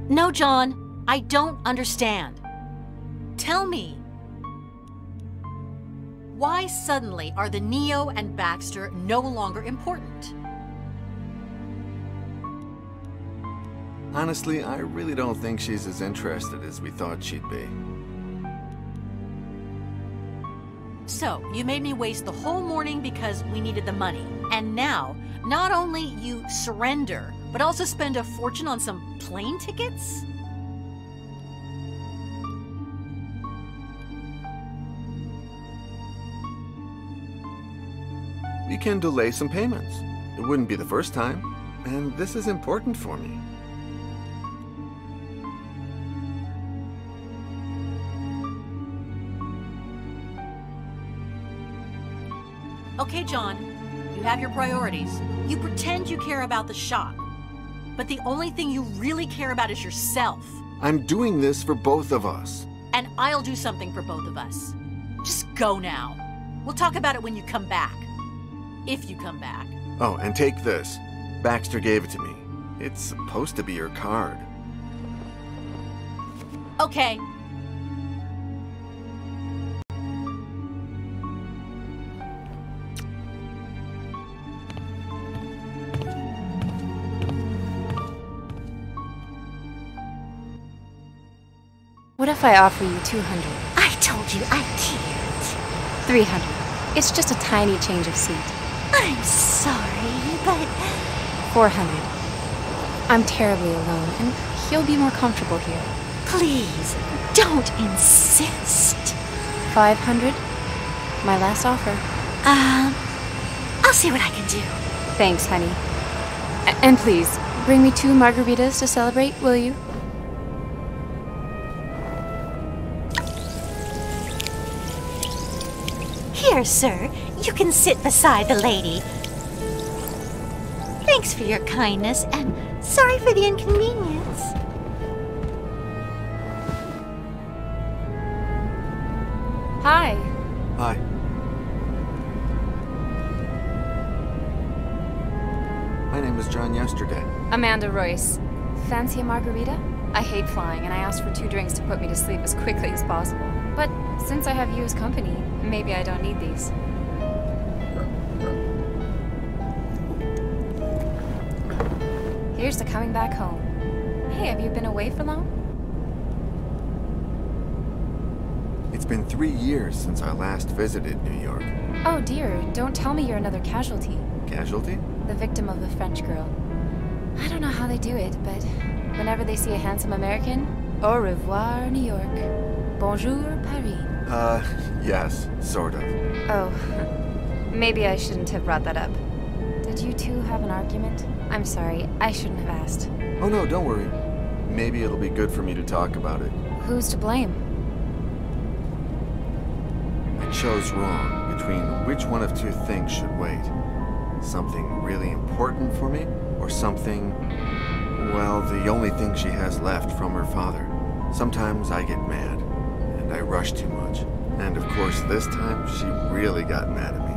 No, John, I don't understand. Tell me, why suddenly are the Neo and Baxter no longer important? Honestly, I really don't think she's as interested as we thought she'd be. So, you made me waste the whole morning because we needed the money. And now, not only you surrender, but also spend a fortune on some plane tickets? We can delay some payments. It wouldn't be the first time, and this is important for me. Okay, John, you have your priorities. You pretend you care about the shop, but the only thing you really care about is yourself. I'm doing this for both of us. And I'll do something for both of us. Just go now. We'll talk about it when you come back. If you come back. Oh, and take this. Baxter gave it to me. It's supposed to be your card. Okay. What if I offer you 200? I told you I can't. 300. It's just a tiny change of seat. I'm sorry, but... 400. I'm terribly alone, and he'll be more comfortable here. Please, don't insist. 500. My last offer. I'll see what I can do. Thanks, honey. And please, bring me 2 margaritas to celebrate, will you? Here, sir. You can sit beside the lady. Thanks for your kindness, and sorry for the inconvenience. Hi. Hi. My name is John Yesterday. Amanda Royce. Fancy a margarita? I hate flying, and I asked for 2 drinks to put me to sleep as quickly as possible. But since I have you as company, maybe I don't need these. Here's to coming back home. Hey, have you been away for long? It's been 3 years since I last visited New York. Oh dear, don't tell me you're another casualty. Casualty? The victim of a French girl. I don't know how they do it, but whenever they see a handsome American, au revoir, New York. Bonjour, Paris. Yes, sort of. Oh, maybe I shouldn't have brought that up. Did you two have an argument? I'm sorry, I shouldn't have asked. Oh no, don't worry. Maybe it'll be good for me to talk about it. Who's to blame? I chose wrong between which one of two things should wait. Something really important for me, or something, well, the only thing she has left from her father. Sometimes I get mad, and I rush too much. And of course, this time, she really got mad at me.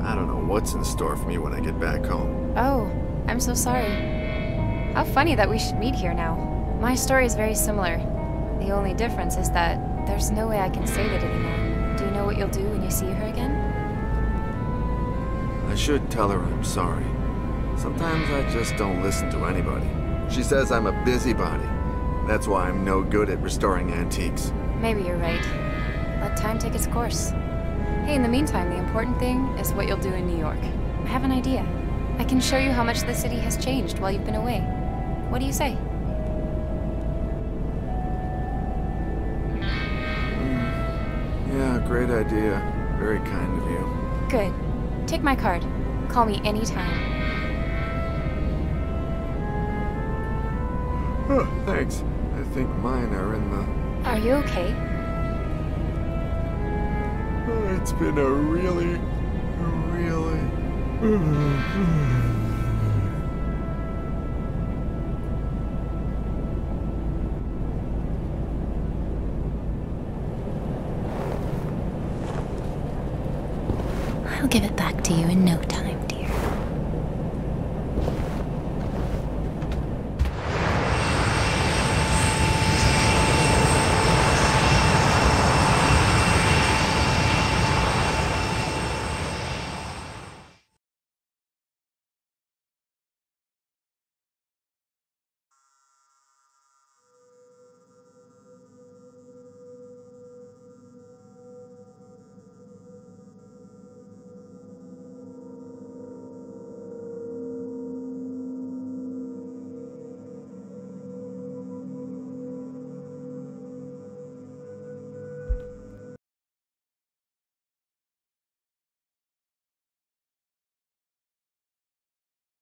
I don't know what's in store for me when I get back home. Oh, I'm so sorry. How funny that we should meet here now. My story is very similar. The only difference is that there's no way I can save it anymore. Do you know what you'll do when you see her again? I should tell her I'm sorry. Sometimes I just don't listen to anybody. She says I'm a busybody. That's why I'm no good at restoring antiques. Maybe you're right. Let time take its course. Hey, in the meantime, the important thing is what you'll do in New York. I have an idea. I can show you how much the city has changed while you've been away. What do you say? Yeah, great idea. Very kind of you. Good. Take my card. Call me anytime. Oh, thanks. I think mine are in the... Are you okay? It's been a really... I'll give it back to you in no time.